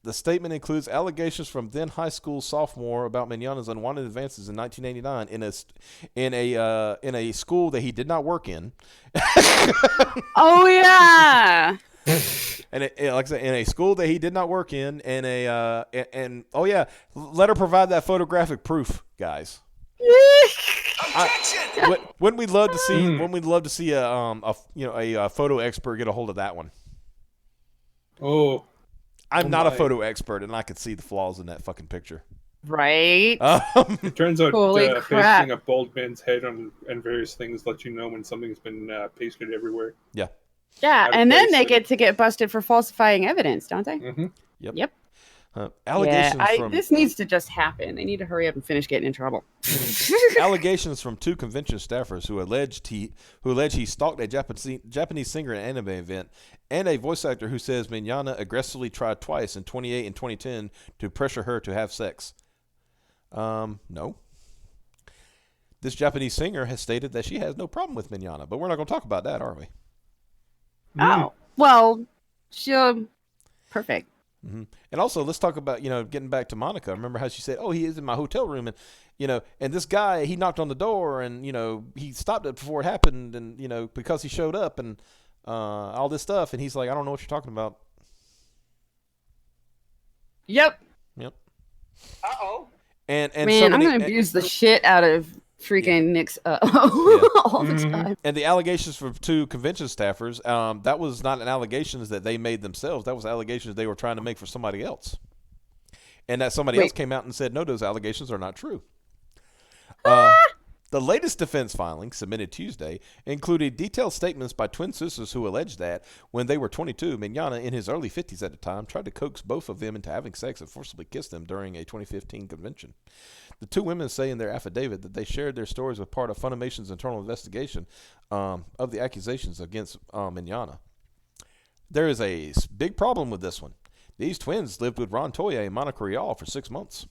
The statement includes allegations from then high school sophomore about Mignana's unwanted advances in 1989 in a school that he did not work in. Oh yeah. And like I said, in a school that he did not work in, and oh yeah, let her provide that photographic proof, guys. Wouldn't we love to see? Wouldn't we love to see a photo expert get a hold of that one? Oh, I'm not a my. photo expert, and I could see the flaws in that fucking picture. Right. It turns out Holy crap. pasting a bald man's head on and various things let you know when something's been pasted everywhere. Yeah. Yeah, Out of and then place, they like- get to get busted for falsifying evidence, don't they? Mm-hmm. Yep. Allegations Yeah, from this needs to just happen. They need to hurry up and finish getting in trouble. allegations from 2 convention staffers who allege he stalked a Japanese singer at an anime event, and a voice actor who says Mignana aggressively tried twice in 2008 and 2010 to pressure her to have sex. No. This Japanese singer has stated that she has no problem with Mignana, but we're not going to talk about that, are we? Oh, well, she'll... Perfect. Mm-hmm. And also, let's talk about, getting back to Monica. Remember how she said, oh, he is in my hotel room, and, and this guy, he knocked on the door, and, he stopped it before it happened, and, because he showed up, and all this stuff, and he's like, I don't know what you're talking about. Yep. Yep. Uh-oh. And Man, so many, I'm going to abuse the shit out of freaking Nick's all the time. And the allegations from 2 convention staffers, that was not an allegations that they made themselves. That was allegations they were trying to make for somebody else. And that somebody else came out and said, no, those allegations are not true. The latest defense filing, submitted Tuesday, included detailed statements by twin sisters who alleged that, when they were 22, Mignana, in his early 50s at the time, tried to coax both of them into having sex and forcibly kissed them during a 2015 convention. The 2 women say in their affidavit that they shared their stories with part of Funimation's internal investigation of the accusations against Mignana. There is a big problem with this one. These twins lived with Ron Toye and Monica Rial for 6 months.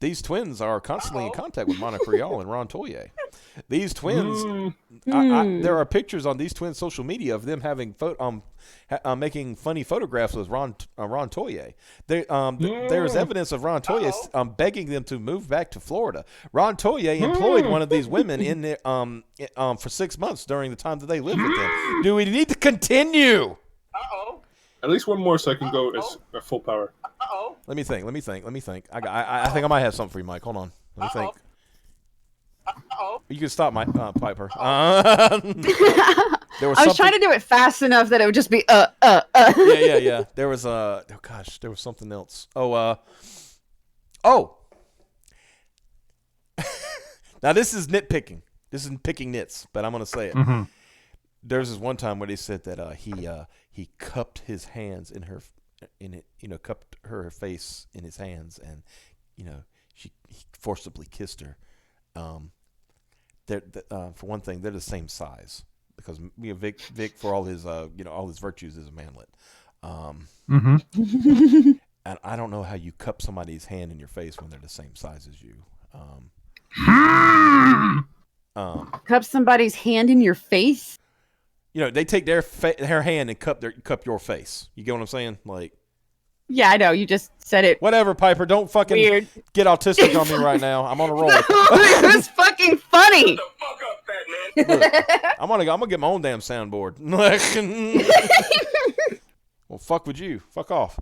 These twins are constantly in contact with Monica Rial and Ron Toye. These twins, there are pictures on these twins' social media of them having making funny photographs with Ron Toye. There's evidence of Ron Toye begging them to move back to Florida. Ron Toye employed one of these women in there for 6 months during the time that they lived with them. Do we need to continue? Uh-oh. At least one more so I can go as full power. Uh-oh. Let me think. I think I might have something for you, Mike. Hold on. Let me think. Uh-oh. You can stop my Piper. I was trying to do it fast enough that it would just be Yeah. There was there was something else. Oh. Now this is nitpicking. This is picking nits, but I'm gonna say it. Mm-hmm. There's this one time where they said that he cupped his hands cupped her face in his hands, and he forcibly kissed her. For one thing, they're the same size because Vic for all his all his virtues is a manlet. And I don't know how you cup somebody's hand in your face when they're the same size as you. cup somebody's hand in your face. They take their hand and cup your face. You get what I'm saying? Like, Yeah, I know. You just said it. whatever, Piper. Don't fucking Weird. get autistic on me right now. I'm on a roll. It was fucking funny. The fuck up, fat man. Look, I'm gonna get my own damn soundboard. Well, fuck with you. Fuck off.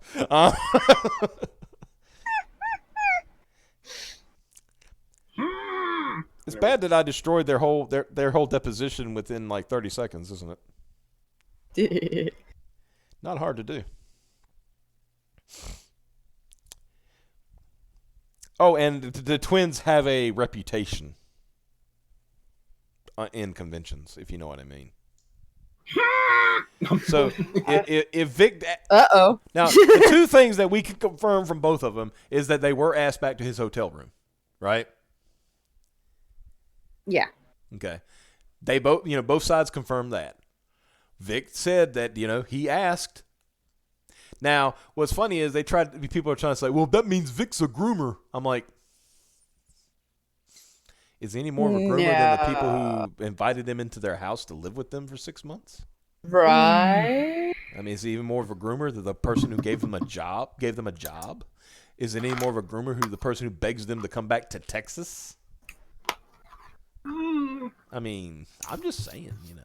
It's bad that I destroyed their whole deposition within like 30 seconds, isn't it? Not hard to do. Oh, and the twins have a reputation in conventions, if you know what I mean. So if Vic, Uh-oh. now the 2 things that we can confirm from both of them is that they were asked back to his hotel room, right? Yeah. Okay. They both sides confirmed that. Vic said that, he asked. Now, what's funny is people are trying to say, well, that means Vic's a groomer. I'm like, is he any more of a groomer than the people who invited him into their house to live with them for 6 months? Right. I mean, is he even more of a groomer than the person who gave them a job? Is it any more of a groomer who the person who begs them to come back to Texas? I mean, I'm just saying, you know.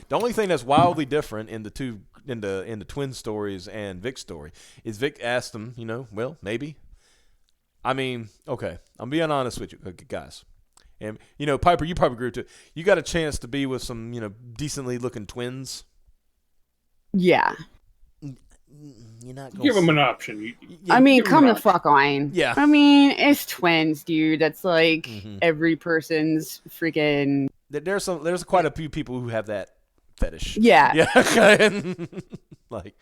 The only thing that's wildly different in the twin stories and Vic's story is Vic asked them, you know, well, maybe. I mean, okay, I'm being honest with you, guys. And, you know, Piper, you probably agree with it. You got a chance to be with some, you know, decently looking twins. Yeah. You're not gonna Give them an option. I mean, give 'em come an the option. fuck on. Yeah. I mean, it's twins, dude. That's like Mhm. every person's freaking. There's quite a few people who have that fetish. Yeah. Yeah. Okay. Like,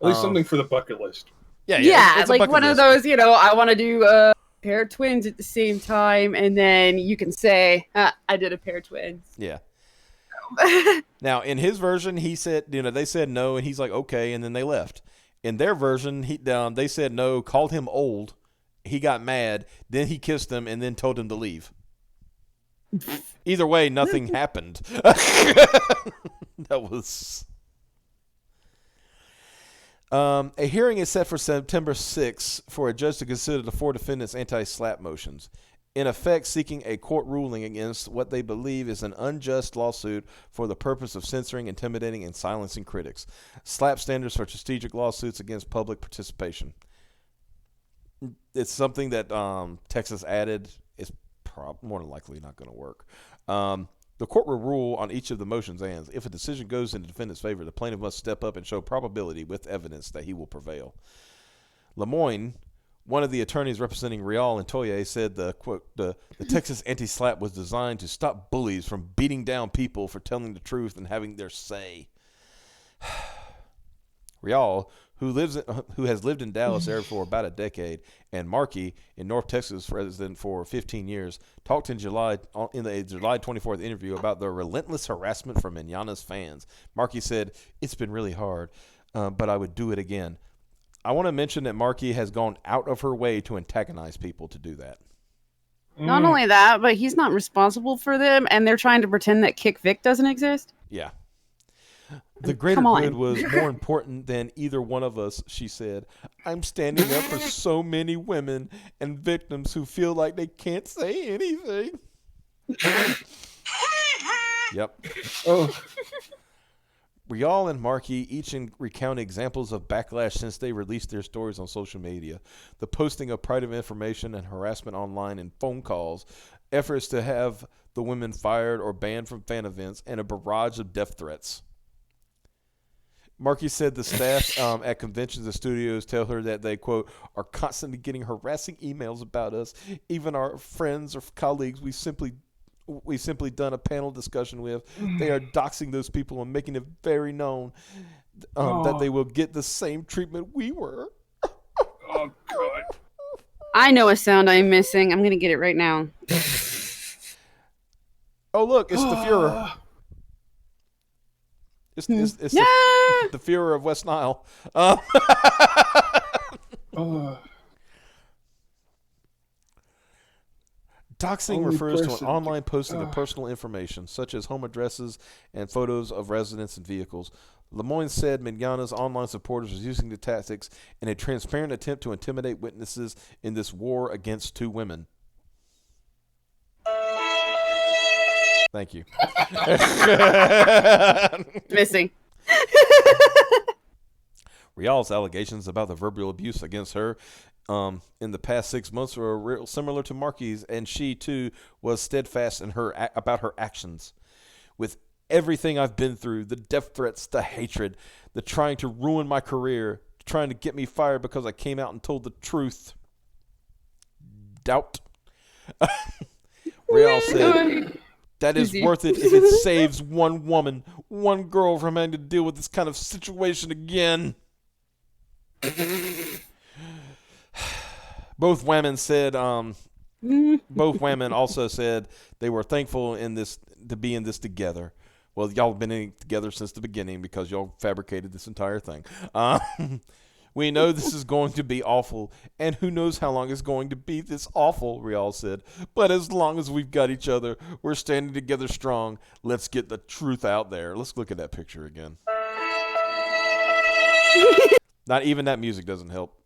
At least something for the bucket list. Yeah. Yeah, it's a like bucket one of list. those, you know, I want to do a pair of twins at the same time, and then you can say, I did a pair of twins. Yeah. Now, in his version, he said, you know, they said no, and he's like, okay, and then they left. In their version, they said no, called him old. He got mad. Then he kissed them and then told him to leave. Either way, nothing happened. That was... a hearing is set for September 6th for a judge to consider the 4 defendants' anti-SLAPP motions, in effect seeking a court ruling against what they believe is an unjust lawsuit for the purpose of censoring, intimidating, and silencing critics. SLAPP standards for strategic lawsuits against public participation. It's something that Texas added. It's more than likely not going to work. The court will rule on each of the motions, and if a decision goes in the defendant's favor, the plaintiff must step up and show probability with evidence that he will prevail. Lemoyne, one of the attorneys representing Rial and Toye, said the Texas anti-SLAPP was designed to stop bullies from beating down people for telling the truth and having their say. Rial, who has lived in Dallas area for about a decade, and Markey, in North Texas resident for 15 years, talked in the July 24th interview about the relentless harassment from Manana's fans. Markey said, "It's been really hard, but I would do it again." I want to mention that Markey has gone out of her way to antagonize people to do that. Not only that, but he's not responsible for them, and they're trying to pretend that Kick Vic doesn't exist. Yeah. The greater Come on. good was more important than either one of us, she said. I'm standing up for so many women and victims who feel like they can't say anything. Yep. Oh, Rial and Markey each recount examples of backlash since they released their stories on social media. The posting of private information and harassment online and phone calls, efforts to have the women fired or banned from fan events, and a barrage of death threats. Markey said the staff at conventions and studios tell her that they, quote, are constantly getting harassing emails about us. Even our friends or colleagues we simply done a panel discussion with, they are doxing those people and making it very known that they will get the same treatment we were. oh God. I know a sound I'm missing. I'm going to get it right now. Oh, look, it's the Fuhrer. It's Yeah! the Fuhrer of West Nile. Doxing Only refers to person an online posting of personal information, such as home addresses and photos of residents and vehicles. Lemoyne said Manana's online supporters are using the tactics in a transparent attempt to intimidate witnesses in this war against two women. Thank you. Missing. Rial's allegations about the verbal abuse against her in the past 6 months were real similar to Markey's, and she too was steadfast in about her actions. With everything I've been through, the death threats, the hatred, the trying to ruin my career, trying to get me fired because I came out and told the truth. Doubt. Rial said, that is worth it if it saves one woman, one girl from having to deal with this kind of situation again. Both women also said they were thankful to be in this together. Well, y'all have been in it together since the beginning because y'all fabricated this entire thing. We know this is going to be awful, and who knows how long it's going to be this awful, Rial said. But as long as we've got each other, we're standing together strong. Let's get the truth out there. Let's look at that picture again. Not even that music doesn't help.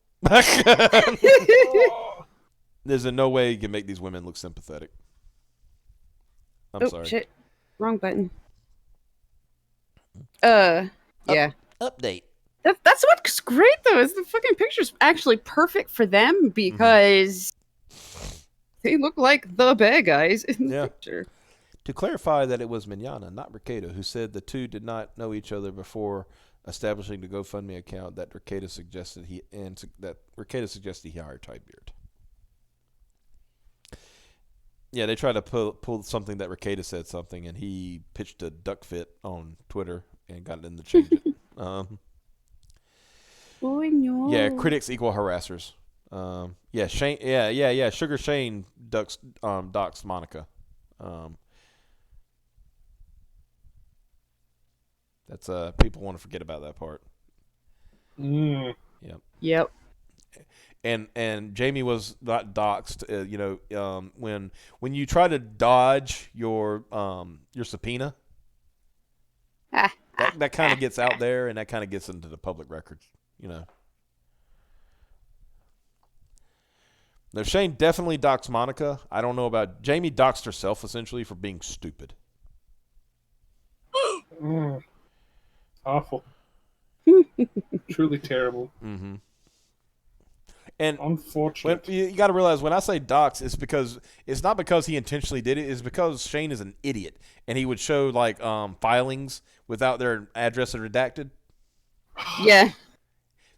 There's no way you can make these women look sympathetic. I'm sorry. Shit. Wrong button. Yeah. Update. That's what's great though, is the fucking picture's actually perfect for them because they look like the bad guys in the picture. To clarify that it was Mignana, not Rekieta, who said the two did not know each other before establishing the GoFundMe account that Rekieta suggested he hired Tidebeard. Yeah, they tried to pull something that Rekieta said something, and he pitched a duck fit on Twitter and got them to change it. Oh, no. Yeah, critics equal harassers. Shane. Yeah. Sugar Shane docks Monica. That's people want to forget about that part. Yep. And Jamie was not doxxed. When you try to dodge your subpoena, that kind of gets out there, and that kind of gets into the public record. Now Shane definitely doxed Monica. I don't know about Jamie. Doxed herself essentially for being stupid. Awful. Truly terrible. Mm-hmm. And unfortunate. You got to realize when I say dox, it's not because he intentionally did it. It's because Shane is an idiot, and he would show like filings without their address redacted. Yeah.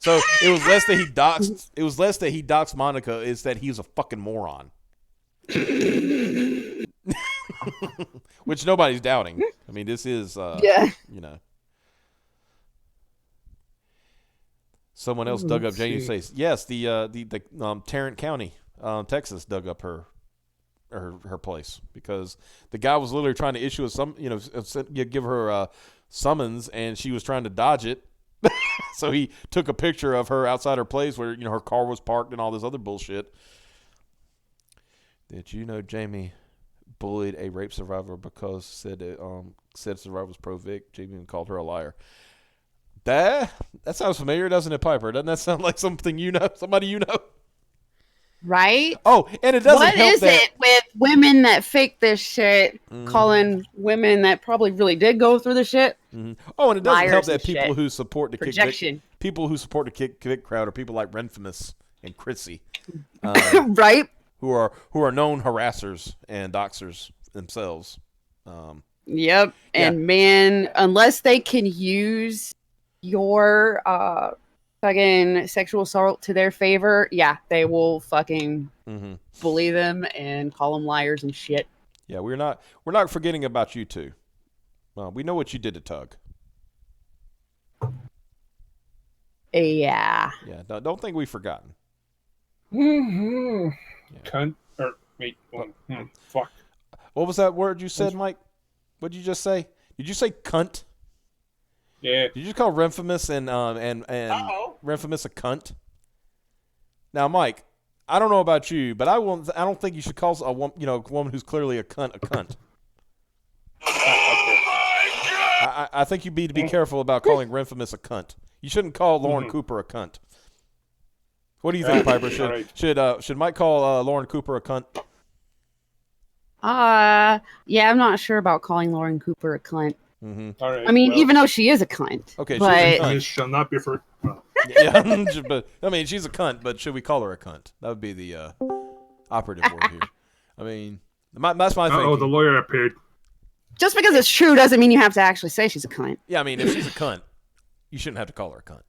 So it was less that he doxed. It was less that he doxed Monica. Is that he was a fucking moron. Which nobody's doubting. I mean, this is Someone else dug up Jamie's face. Yes, the Tarrant County, Texas, dug up her place because the guy was literally trying to issue give her a summons, and she was trying to dodge it. So he took a picture of her outside her place where her car was parked and all this other bullshit. Did you know Jamie bullied a rape survivor because said survivor was pro-Vic? Jamie even called her a liar. That sounds familiar, doesn't it, Piper? Doesn't that sound like something you know? Somebody you know? Right? Oh, and it doesn't help What is it with women that fake this shit, calling women that probably really did go through the shit? Mm-hmm. Oh, and it doesn't help that people shit. who support the projection. People who support the kick Vic crowd are people like Renfamous and Chrissy, right? Who are known harassers and doxers themselves. Yep. And man, unless they can use your fucking sexual assault to their favor, they will fucking bully them and call them liars and shit. Yeah, we're not forgetting about you two. We know what you did to Tug. Yeah. Yeah. Don't think we've forgotten. Yeah. Cunt. Or wait. Fuck. What was that word you said, Mike? What did you just say? Did you say cunt? Yeah. Did you just call Renfamous and Renfamous a cunt? Now, Mike, I don't know about you, but I don't think you should call a woman who's clearly a cunt a cunt. I think you need to be careful about calling Renfamous a cunt. You shouldn't call Lauren Cooper a cunt. What do you think, Piper? Should Mike call Lauren Cooper a cunt? Yeah, I'm not sure about calling Lauren Cooper a cunt. Mm-hmm. All right, I mean, even though she is a cunt. Okay, but she shall not be for. Yeah, but I mean, she's a cunt, but should we call her a cunt? That would be the operative word here. I mean, that's my thing. Oh, the lawyer appeared. Just because it's true doesn't mean you have to actually say she's a cunt. Yeah, I mean, if she's a cunt, you shouldn't have to call her a cunt.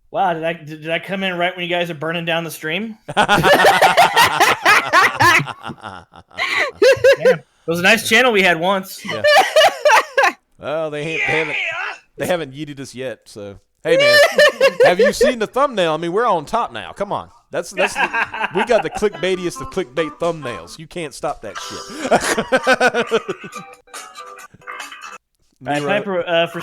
Wow, did I come in right when you guys are burning down the stream? Yeah, it was a nice channel we had once. Yeah. Well, they haven't yeeted us yet. So hey, man, have you seen the thumbnail? I mean, we're on top now. Come on, we got the clickbaitiest of clickbait thumbnails. You can't stop that shit. All right, Piper, for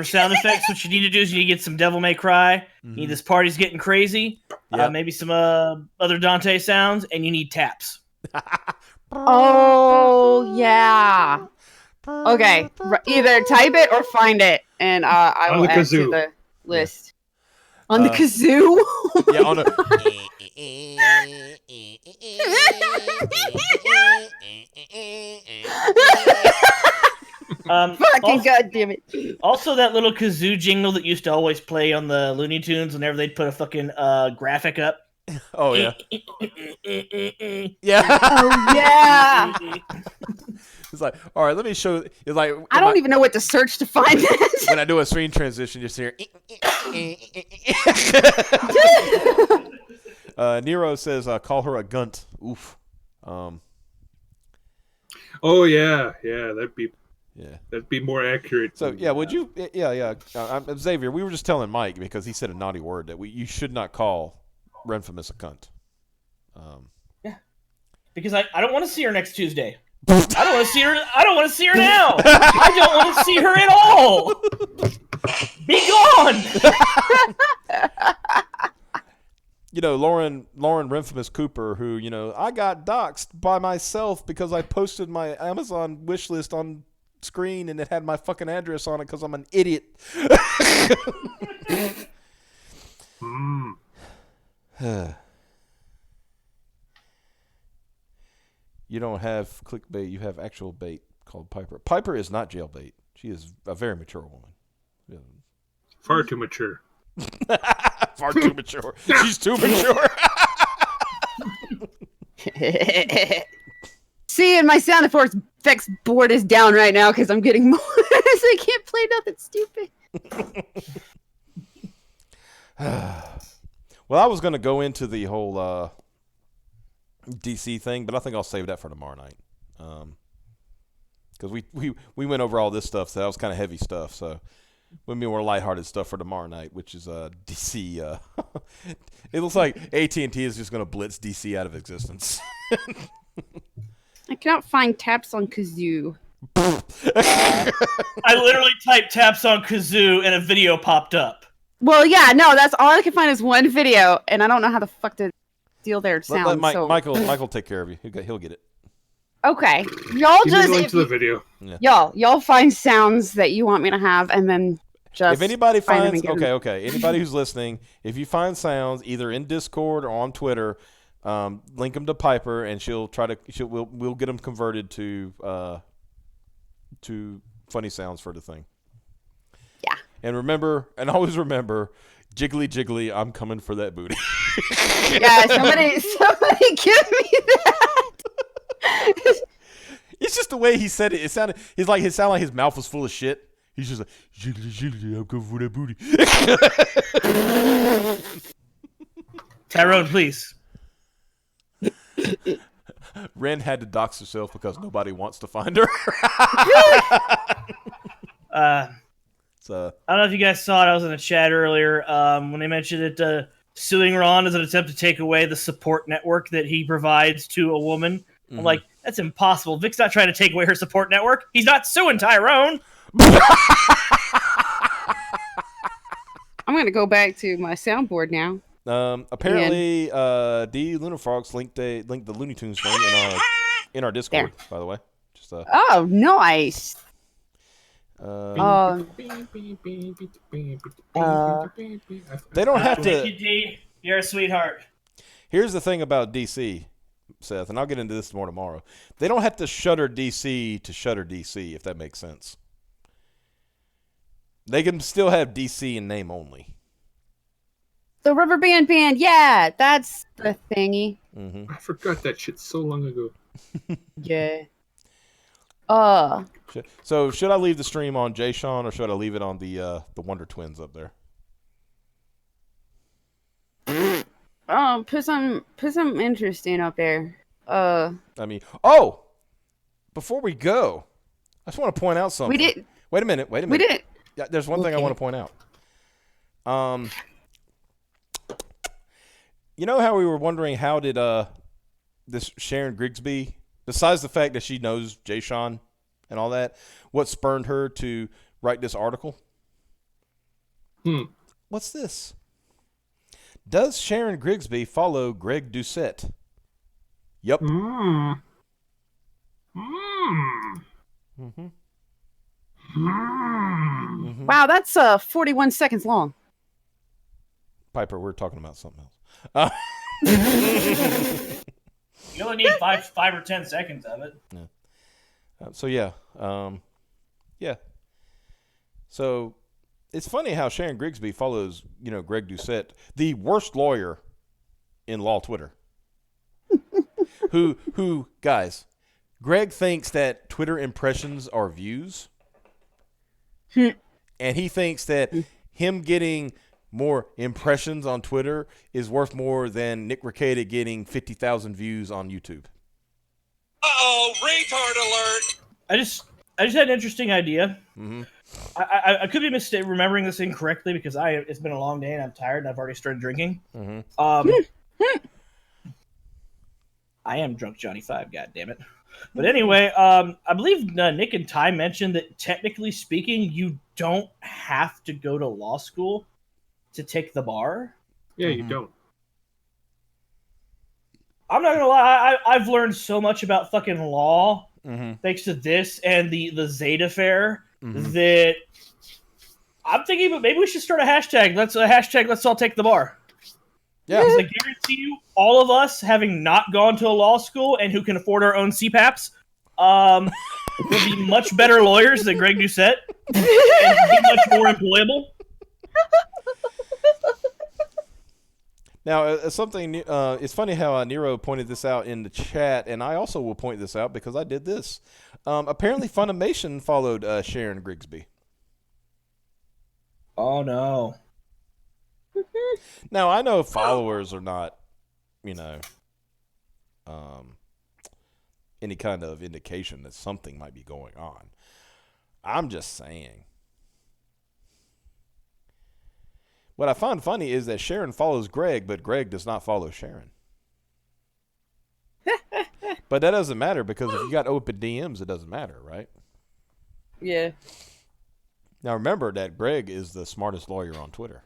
sound effects, what you need to do is you need to get some Devil May Cry. You need This Party's Getting Crazy. Yep. Maybe some other Dante sounds, and you need taps. Oh yeah. Okay, either type it or find it, and I On will the add to kazoo. the list. On the kazoo. Yeah, on a. Fucking goddamn it! Also, that little kazoo jingle that used to always play on the Looney Tunes whenever they'd put a fucking graphic up. Oh yeah. Yeah. Oh yeah. It's like, all right, let me show. It's like I don't even know what to search to find it. when I do a screen transition, just hear. Nero says, "Call her a gunt." Oof. Oh yeah, that'd be Yeah. more accurate. So yeah, would you? Yeah. Xavier, we were just telling Mike because he said a naughty word that you should not call Renfamous a cunt. Yeah, because I don't want to see her next Tuesday. I don't want to see her. I don't want to see her now. I don't want to see her at all. Be gone. You know, Lauren Renfamous Cooper, who, you know, I got doxxed by myself because I posted my Amazon wish list on screen and it had my fucking address on it because I'm an idiot. You don't have clickbait, you have actual bait called Piper. Piper is not jailbait. She is a very mature woman. Yeah. Far too mature. Far too mature. She's too mature. See, and my sound effects board is down right now because I'm getting more. So I can't play nothing stupid. Well, I was going to go into the whole DC thing, but I think I'll save that for tomorrow night. Because we went over all this stuff, so that was kind of heavy stuff. So we'll be more lighthearted stuff for tomorrow night, which is DC. It looks like AT&T is just going to blitz DC out of existence. I cannot find taps on kazoo. I literally typed taps on kazoo and a video popped up. Well, yeah, no, that's all I can find is one video, and I don't know how the fuck to deal their sound. Let so. Michael take care of you. He'll get it. Okay, y'all Give me the link just to the video. y'all find sounds that you want me to have, and then just If anybody find them finds and get them. okay, anybody who's listening, if you find sounds either in Discord or on Twitter, link them to Piper, and we'll get them converted to funny sounds for the thing. Yeah. And always remember, jiggly jiggly, I'm coming for that booty. Yeah, somebody give me that. It's just the way he said it. It sounded like his mouth was full of shit. He's just like, jiggly jiggly, I'm coming for that booty. Tyrone, please. Ren had to dox herself because nobody wants to find her. I don't know if you guys saw it. I was in a chat earlier when they mentioned that suing Ron is an attempt to take away the support network that he provides to a woman. Mm-hmm. I'm like, that's impossible. Vic's not trying to take away her support network. He's not suing Tyrone. I'm gonna go back to my soundboard now. Apparently, D Lunafrogs linked the Looney Tunes thing in our Discord. By the way, just Oh, nice. they don't have Thank to. you, D. You're a sweetheart. Here's the thing about DC, Seth, and I'll get into this more tomorrow. They don't have to shutter DC to shutter DC, if that makes sense. They can still have DC in name only. The Rubber Band Band, yeah, that's the thingy. Mm-hmm. I forgot that shit so long ago. Yeah. So should I leave the stream on Jay Sean or should I leave it on the Wonder Twins up there? Put some interesting up there. Before we go, I just want to point out something. We didn't. Wait a minute. We didn't. Yeah, there's one thing I want to point out. You know how we were wondering how did this Sharon Grigsby, besides the fact that she knows Jay Sean and all that, what spurred her to write this article? What's this? Does Sharon Grigsby follow Greg Doucette? Yep. Wow, that's 41 seconds long. Piper, we're talking about something else. You only need 5 or 10 seconds of it. So yeah. So it's funny how Sharon Grigsby follows, Greg Doucette, the worst lawyer in law Twitter. who guys, Greg thinks that Twitter impressions are views. And he thinks that him getting more impressions on Twitter is worth more than Nick Rekieta getting 50,000 views on YouTube. Uh-oh, retard alert! I just had an interesting idea. Mm-hmm. I could be remembering this incorrectly because it's been a long day and I'm tired and I've already started drinking. Mm-hmm. I am drunk Johnny 5, god damn it. But anyway, I believe Nick and Ty mentioned that technically speaking, you don't have to go to law school to take the bar. Yeah, you don't. I'm not gonna lie, I've learned so much about fucking law thanks to this and the Zeta Fair that I'm thinking, but maybe we should start a hashtag. Let's all take the bar. Yeah. Because I guarantee you, all of us having not gone to a law school and who can afford our own CPAPs, will be much better lawyers than Greg Doucette and be much more employable. Now, it's funny how Nero pointed this out in the chat, and I also will point this out because I did this. Apparently, Funimation followed Sharon Grigsby. Oh, no. Now, I know followers are not, any kind of indication that something might be going on. I'm just saying. What I find funny is that Sharon follows Greg, but Greg does not follow Sharon. But that doesn't matter because if you got open DMs, it doesn't matter, right? Yeah. Now remember that Greg is the smartest lawyer on Twitter.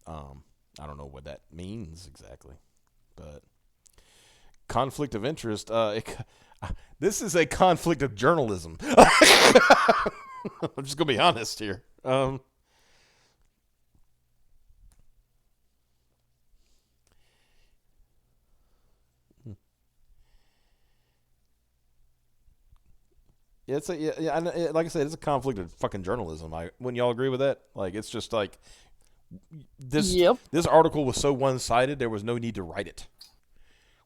I don't know what that means exactly, but conflict of interest. This is a conflict of journalism. I'm just gonna be honest here. Yeah, like I said, it's a conflict of fucking journalism. Wouldn't y'all agree with that? Like, it's just like this. Yep. This article was so one-sided, there was no need to write it.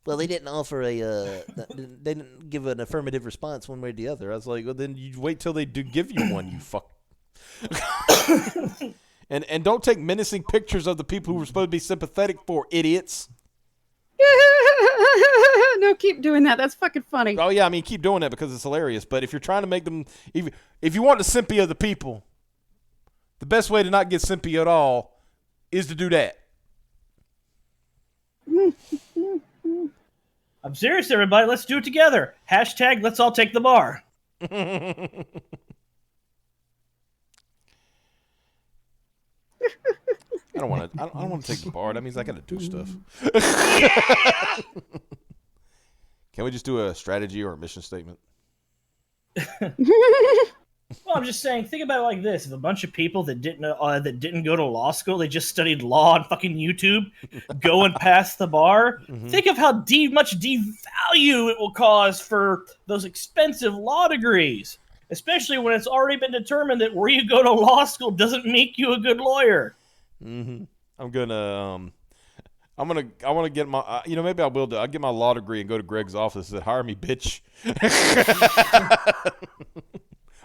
Well, they didn't offer they didn't give an affirmative response one way or the other. I was like, well, then you wait till they do give you one, you fuck. and don't take menacing pictures of the people who were supposed to be sympathetic for, idiots. No, keep doing that. That's fucking funny. Oh yeah, I mean, keep doing that because it's hilarious. But if you're trying to make them, if you want the sympathy of the people, the best way to not get sympathy at all is to do that. I'm serious, everybody. Let's do it together. Hashtag let's all take the bar. I don't want to take the bar. That means I got to do stuff. Can we just do a strategy or a mission statement? Well, I'm just saying, think about it like this: if a bunch of people that didn't go to law school, they just studied law on fucking YouTube, go and pass the bar. Think of how much devalue it will cause for those expensive law degrees, especially when it's already been determined that where you go to law school doesn't make you a good lawyer. I want to get my, maybe I will do. I'll get my law degree and go to Greg's office and say, hire me, bitch.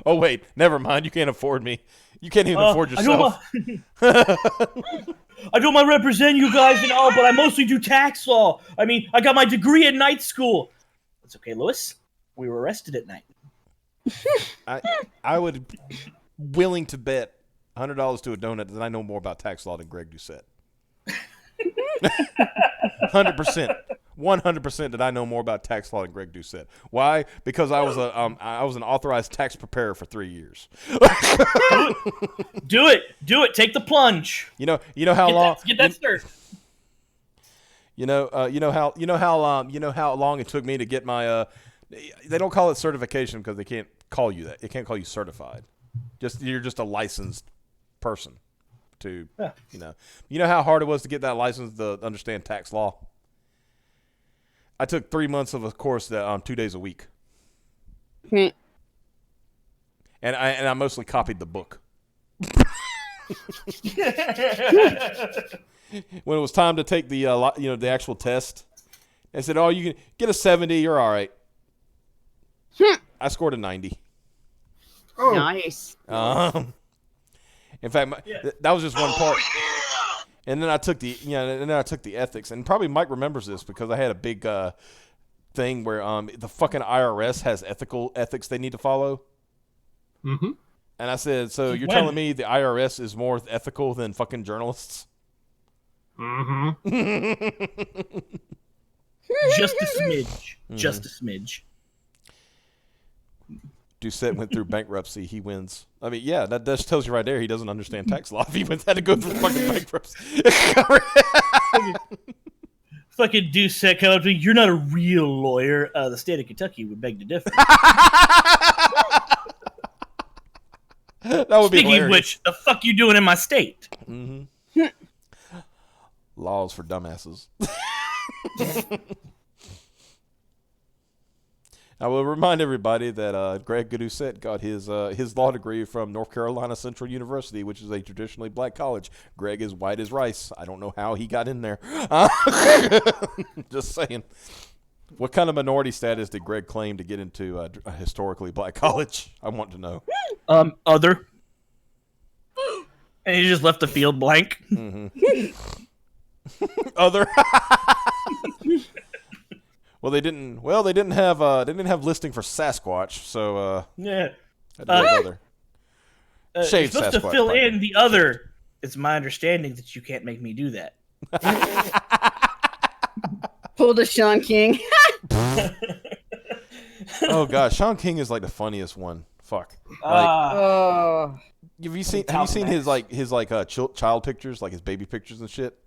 Oh, wait, never mind. You can't afford me. You can't even afford yourself. I don't want to represent you guys and all, but I mostly do tax law. I mean, I got my degree at night school. It's okay, Lewis. We were arrested at night. I would willing to bet $100 to a donut that I know more about tax law than Greg Doucette. 100%. 100% did I know more about tax law than Greg Doucette. Why? Because I was an authorized tax preparer for 3 years. Do it. Take the plunge. You know how long? Get that cert. You know how long it took me to get my. They don't call it certification because they can't call you that. It can't call you certified. You're just a licensed person. You know how hard it was to get that license to understand tax law. I took 3 months of a course that 2 days a week, and I mostly copied the book. When it was time to take the the actual test, they said, "Oh, you can get a 70. You're all right." I scored a 90. Oh, Nice. In fact, that was just one part. And then I took the ethics, and probably Mike remembers this because I had a big thing where the fucking IRS has ethics they need to follow. Mm-hmm. And I said, so you're When? telling me the IRS is more ethical than fucking journalists? Mm-hmm. Just a smidge. Just a smidge. Doucette went through bankruptcy. He wins. I mean, yeah, that just tells you right there he doesn't understand tax law. If he had to go through fucking bankruptcy. Fucking Doucette come up to me. You're not a real lawyer. The state of Kentucky would beg to differ. That would be Speaking hilarious. of which, the fuck you doing in my state? Mm-hmm. Laws for dumbasses. I will remind everybody that Greg Doucette got his law degree from North Carolina Central University, which is a traditionally black college. Greg is white as rice. I don't know how he got in there. Just saying. What kind of minority status did Greg claim to get into a historically black college? I want to know. Other. And he just left the field blank. Mm-hmm. Other. Well, they didn't have listing for Sasquatch, so Yeah. I had to go other. You're Shave supposed to Sasquatch, fill probably. in the other. It's my understanding that you can't make me do that. Pulled a Sean King. Oh gosh, Sean King is like the funniest one. Fuck. Oh. Have you seen his child pictures, like his baby pictures and shit?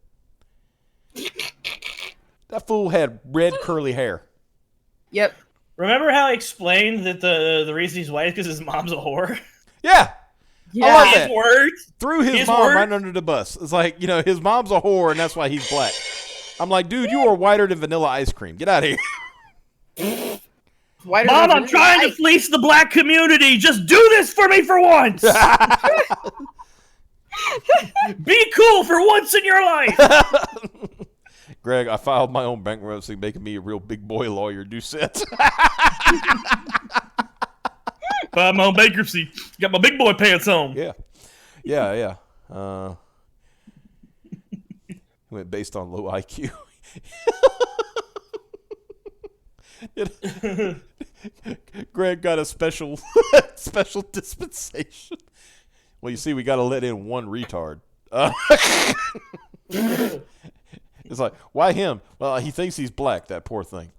That fool had red curly hair. Yep. Remember how I explained that the reason he's white is because his mom's a whore? Yeah. Yeah. I love His that. words. Threw his mom words? right under the bus. It's like, his mom's a whore and that's why he's black. I'm like, dude, you are whiter than vanilla ice cream. Get out of here. Whiter Mom, than I'm trying to fleece the black community. Just do this for me for once. Be cool for once in your life. Greg, I filed my own bankruptcy, making me a real big boy lawyer. Doucette. Filed my own bankruptcy. Got my big boy pants on. Yeah. Went based on low IQ. Greg got a special dispensation. Well, you see, we got to let in one retard. It's like, why him? Well, he thinks he's black, that poor thing.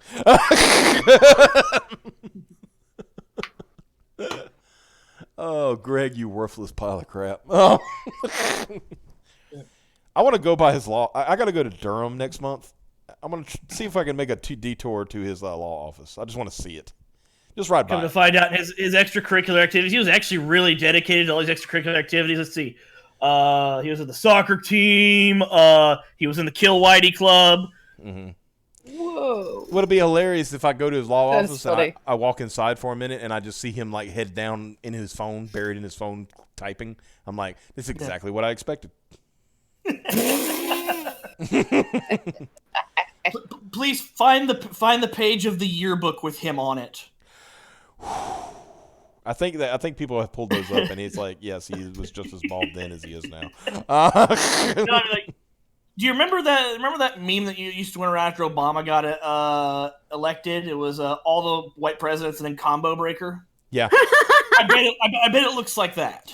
Oh, Greg, you worthless pile of crap. Oh. I want to go by his law. I got to go to Durham next month. I'm going to see if I can make a detour to his law office. I just want to see it. Just ride Come by. to find out his extracurricular activities. He was actually really dedicated to all these extracurricular activities. Let's see. He was in the soccer team. He was in the Kill Whitey Club. Mm-hmm. Whoa. Would it be hilarious if I go to his law That's office funny. and I walk inside for a minute and I just see him like head down in his phone, buried in his phone, typing? I'm like, this is exactly what I expected. Please find the page of the yearbook with him on it. I think people have pulled those up and it's like, yes, he was just as bald then as he is now. No, I mean, like, do you remember that meme that you used to run around after Obama got elected? It was all the white presidents and then Combo Breaker. Yeah. I bet it looks like that.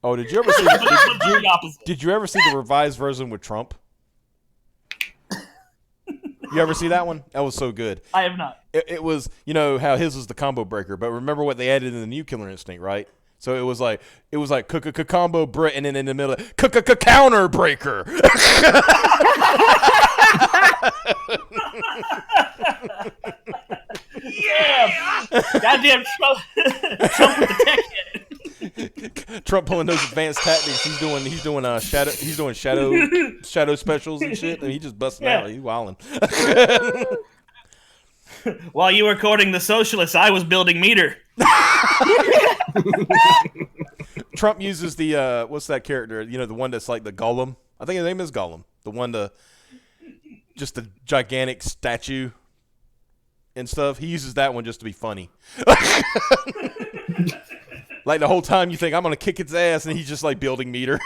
Oh, did you ever see? The opposite. Did you ever see the revised version with Trump? You ever see that one? That was so good. I have not. It was, you know, how his was the combo breaker, but remember what they added in the new Killer Instinct, right? So it was like combo break, and then in the middle, counter breaker. Yeah. Goddamn Trump with the tech hit. Trump pulling those advanced tactics. He's doing shadow specials and shit, and he just busting out. He's wilding. While you were courting the socialists, I was building meter. Trump uses the what's that character? You know, the one that's like the Gollum. I think his name is Gollum. The one just the gigantic statue and stuff. He uses that one just to be funny. Like the whole time you think I'm gonna kick its ass, and he's just like building meter.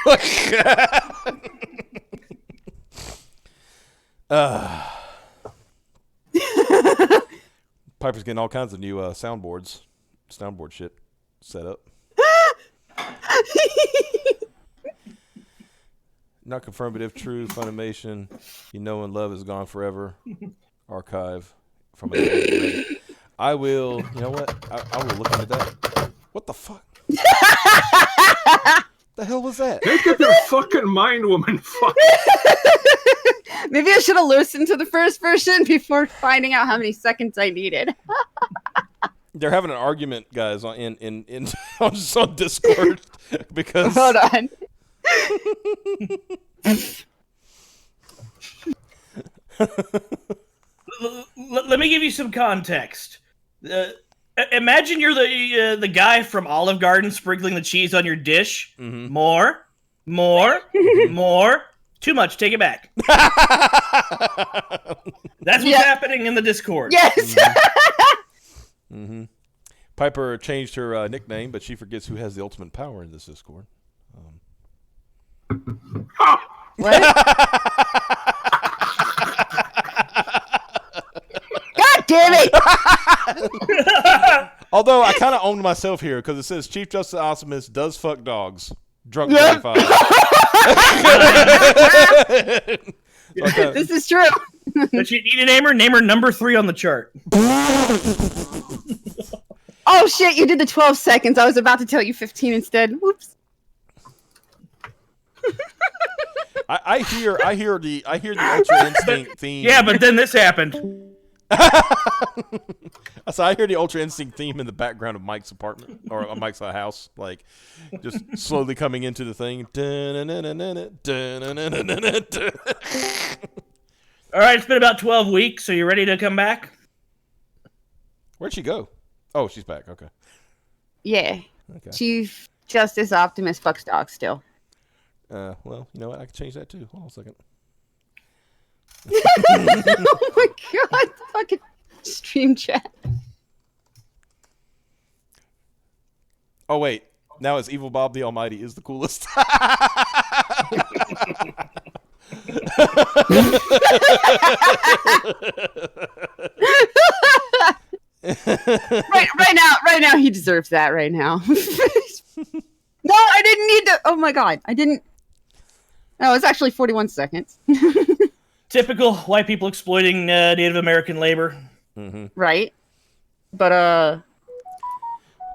Piper's getting all kinds of new soundboard shit set up. Not confirmed, but if true, Funimation, you know, and love is gone forever. Archive from a I will. You know what? I will look into that. What the fuck? The hell was that? Make up your fucking mind, woman. Fuck. Maybe I should have listened to the first version before finding out how many seconds I needed. They're having an argument, guys, on just on Discord because. Hold on. Let me give you some context. Imagine you're the guy from Olive Garden sprinkling the cheese on your dish. Mm-hmm. More, more. Too much. Take it back. That's what's happening in the Discord. Yes. Mm-hmm. Piper changed her nickname, but she forgets who has the ultimate power in this Discord. What? God damn it! Although I kind of owned myself here because it says Chief Justice Optimus does fuck dogs. Drunk 25. This is true. But you need to name her number 3 on the chart. Oh shit! You did the 12 seconds. I was about to tell you 15 instead. Whoops. I hear the Ultra Instinct theme. Yeah, but then this happened. So I hear the Ultra Instinct theme in the background of Mike's apartment or Mike's house, like just slowly coming into the thing. All right, it's been about 12 weeks, so you ready to come back? Where'd she go? Oh, she's back. Okay. Yeah. Okay. Chief Justice Optimus fucks dogs still. Well, you know what? I can change that too. Hold on a second. Oh my god! Fucking stream chat. Oh wait, now it's Evil Bob the Almighty is the coolest. right now he deserves that right now. No, I didn't need to. Oh my god, I didn't. No, it's actually 41 seconds. Typical white people exploiting Native American labor. Mm-hmm. Right, but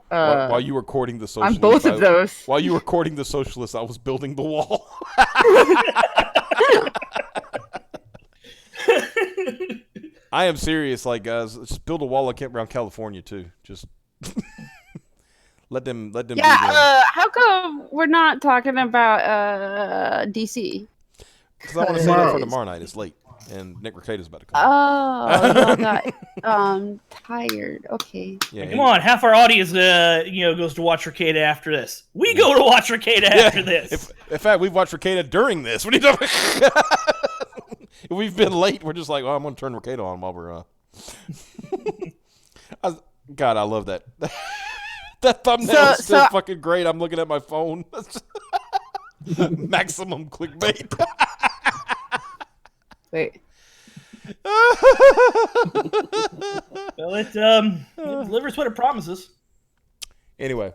while you were courting the socialists, on both of those. While you were courting the socialists, I was building the wall. I am serious, like guys. Just build a wall around California too. Just let them. Yeah. How come we're not talking about DC? Because I want to say that for tomorrow night. It's late, and Nick Ricada's about to come. Oh, I got tired. Okay. Yeah, Come on, half our audience, goes to watch Ricada after this. We go to watch Ricada after this. In fact, we've watched Ricada during this. What are you talking about? If we've been late, we're just like, well, I'm going to turn Ricada on while we're. God, I love that. That thumbnail is still fucking great. I'm looking at my phone. Maximum clickbait. Wait. Well, it delivers what it promises. Anyway.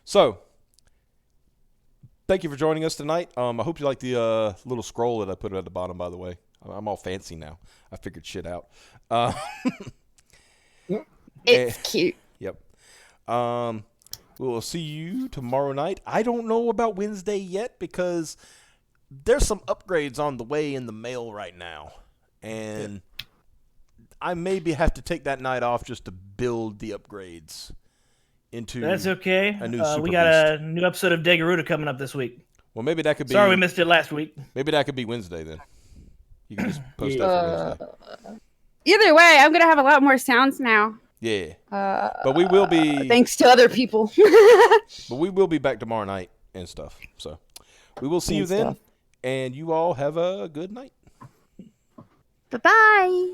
So, thank you for joining us tonight. I hope you like the little scroll that I put at the bottom. By the way, I'm all fancy now. I figured shit out. It's cute. Yep. We'll see you tomorrow night. I don't know about Wednesday yet because there's some upgrades on the way in the mail right now, and I maybe have to take that night off just to build the upgrades into. That's okay. A new we Super got Beast. a new episode of Degaruda coming up this week. Well, maybe that could be. Sorry we missed it last week. Maybe that could be Wednesday then. You can just post that for Wednesday. Either way, I'm gonna have a lot more sounds now. Yeah. But we will be. Thanks to other people. But we will be back tomorrow night and stuff. So we will see you then. And you all have a good night. Bye-bye.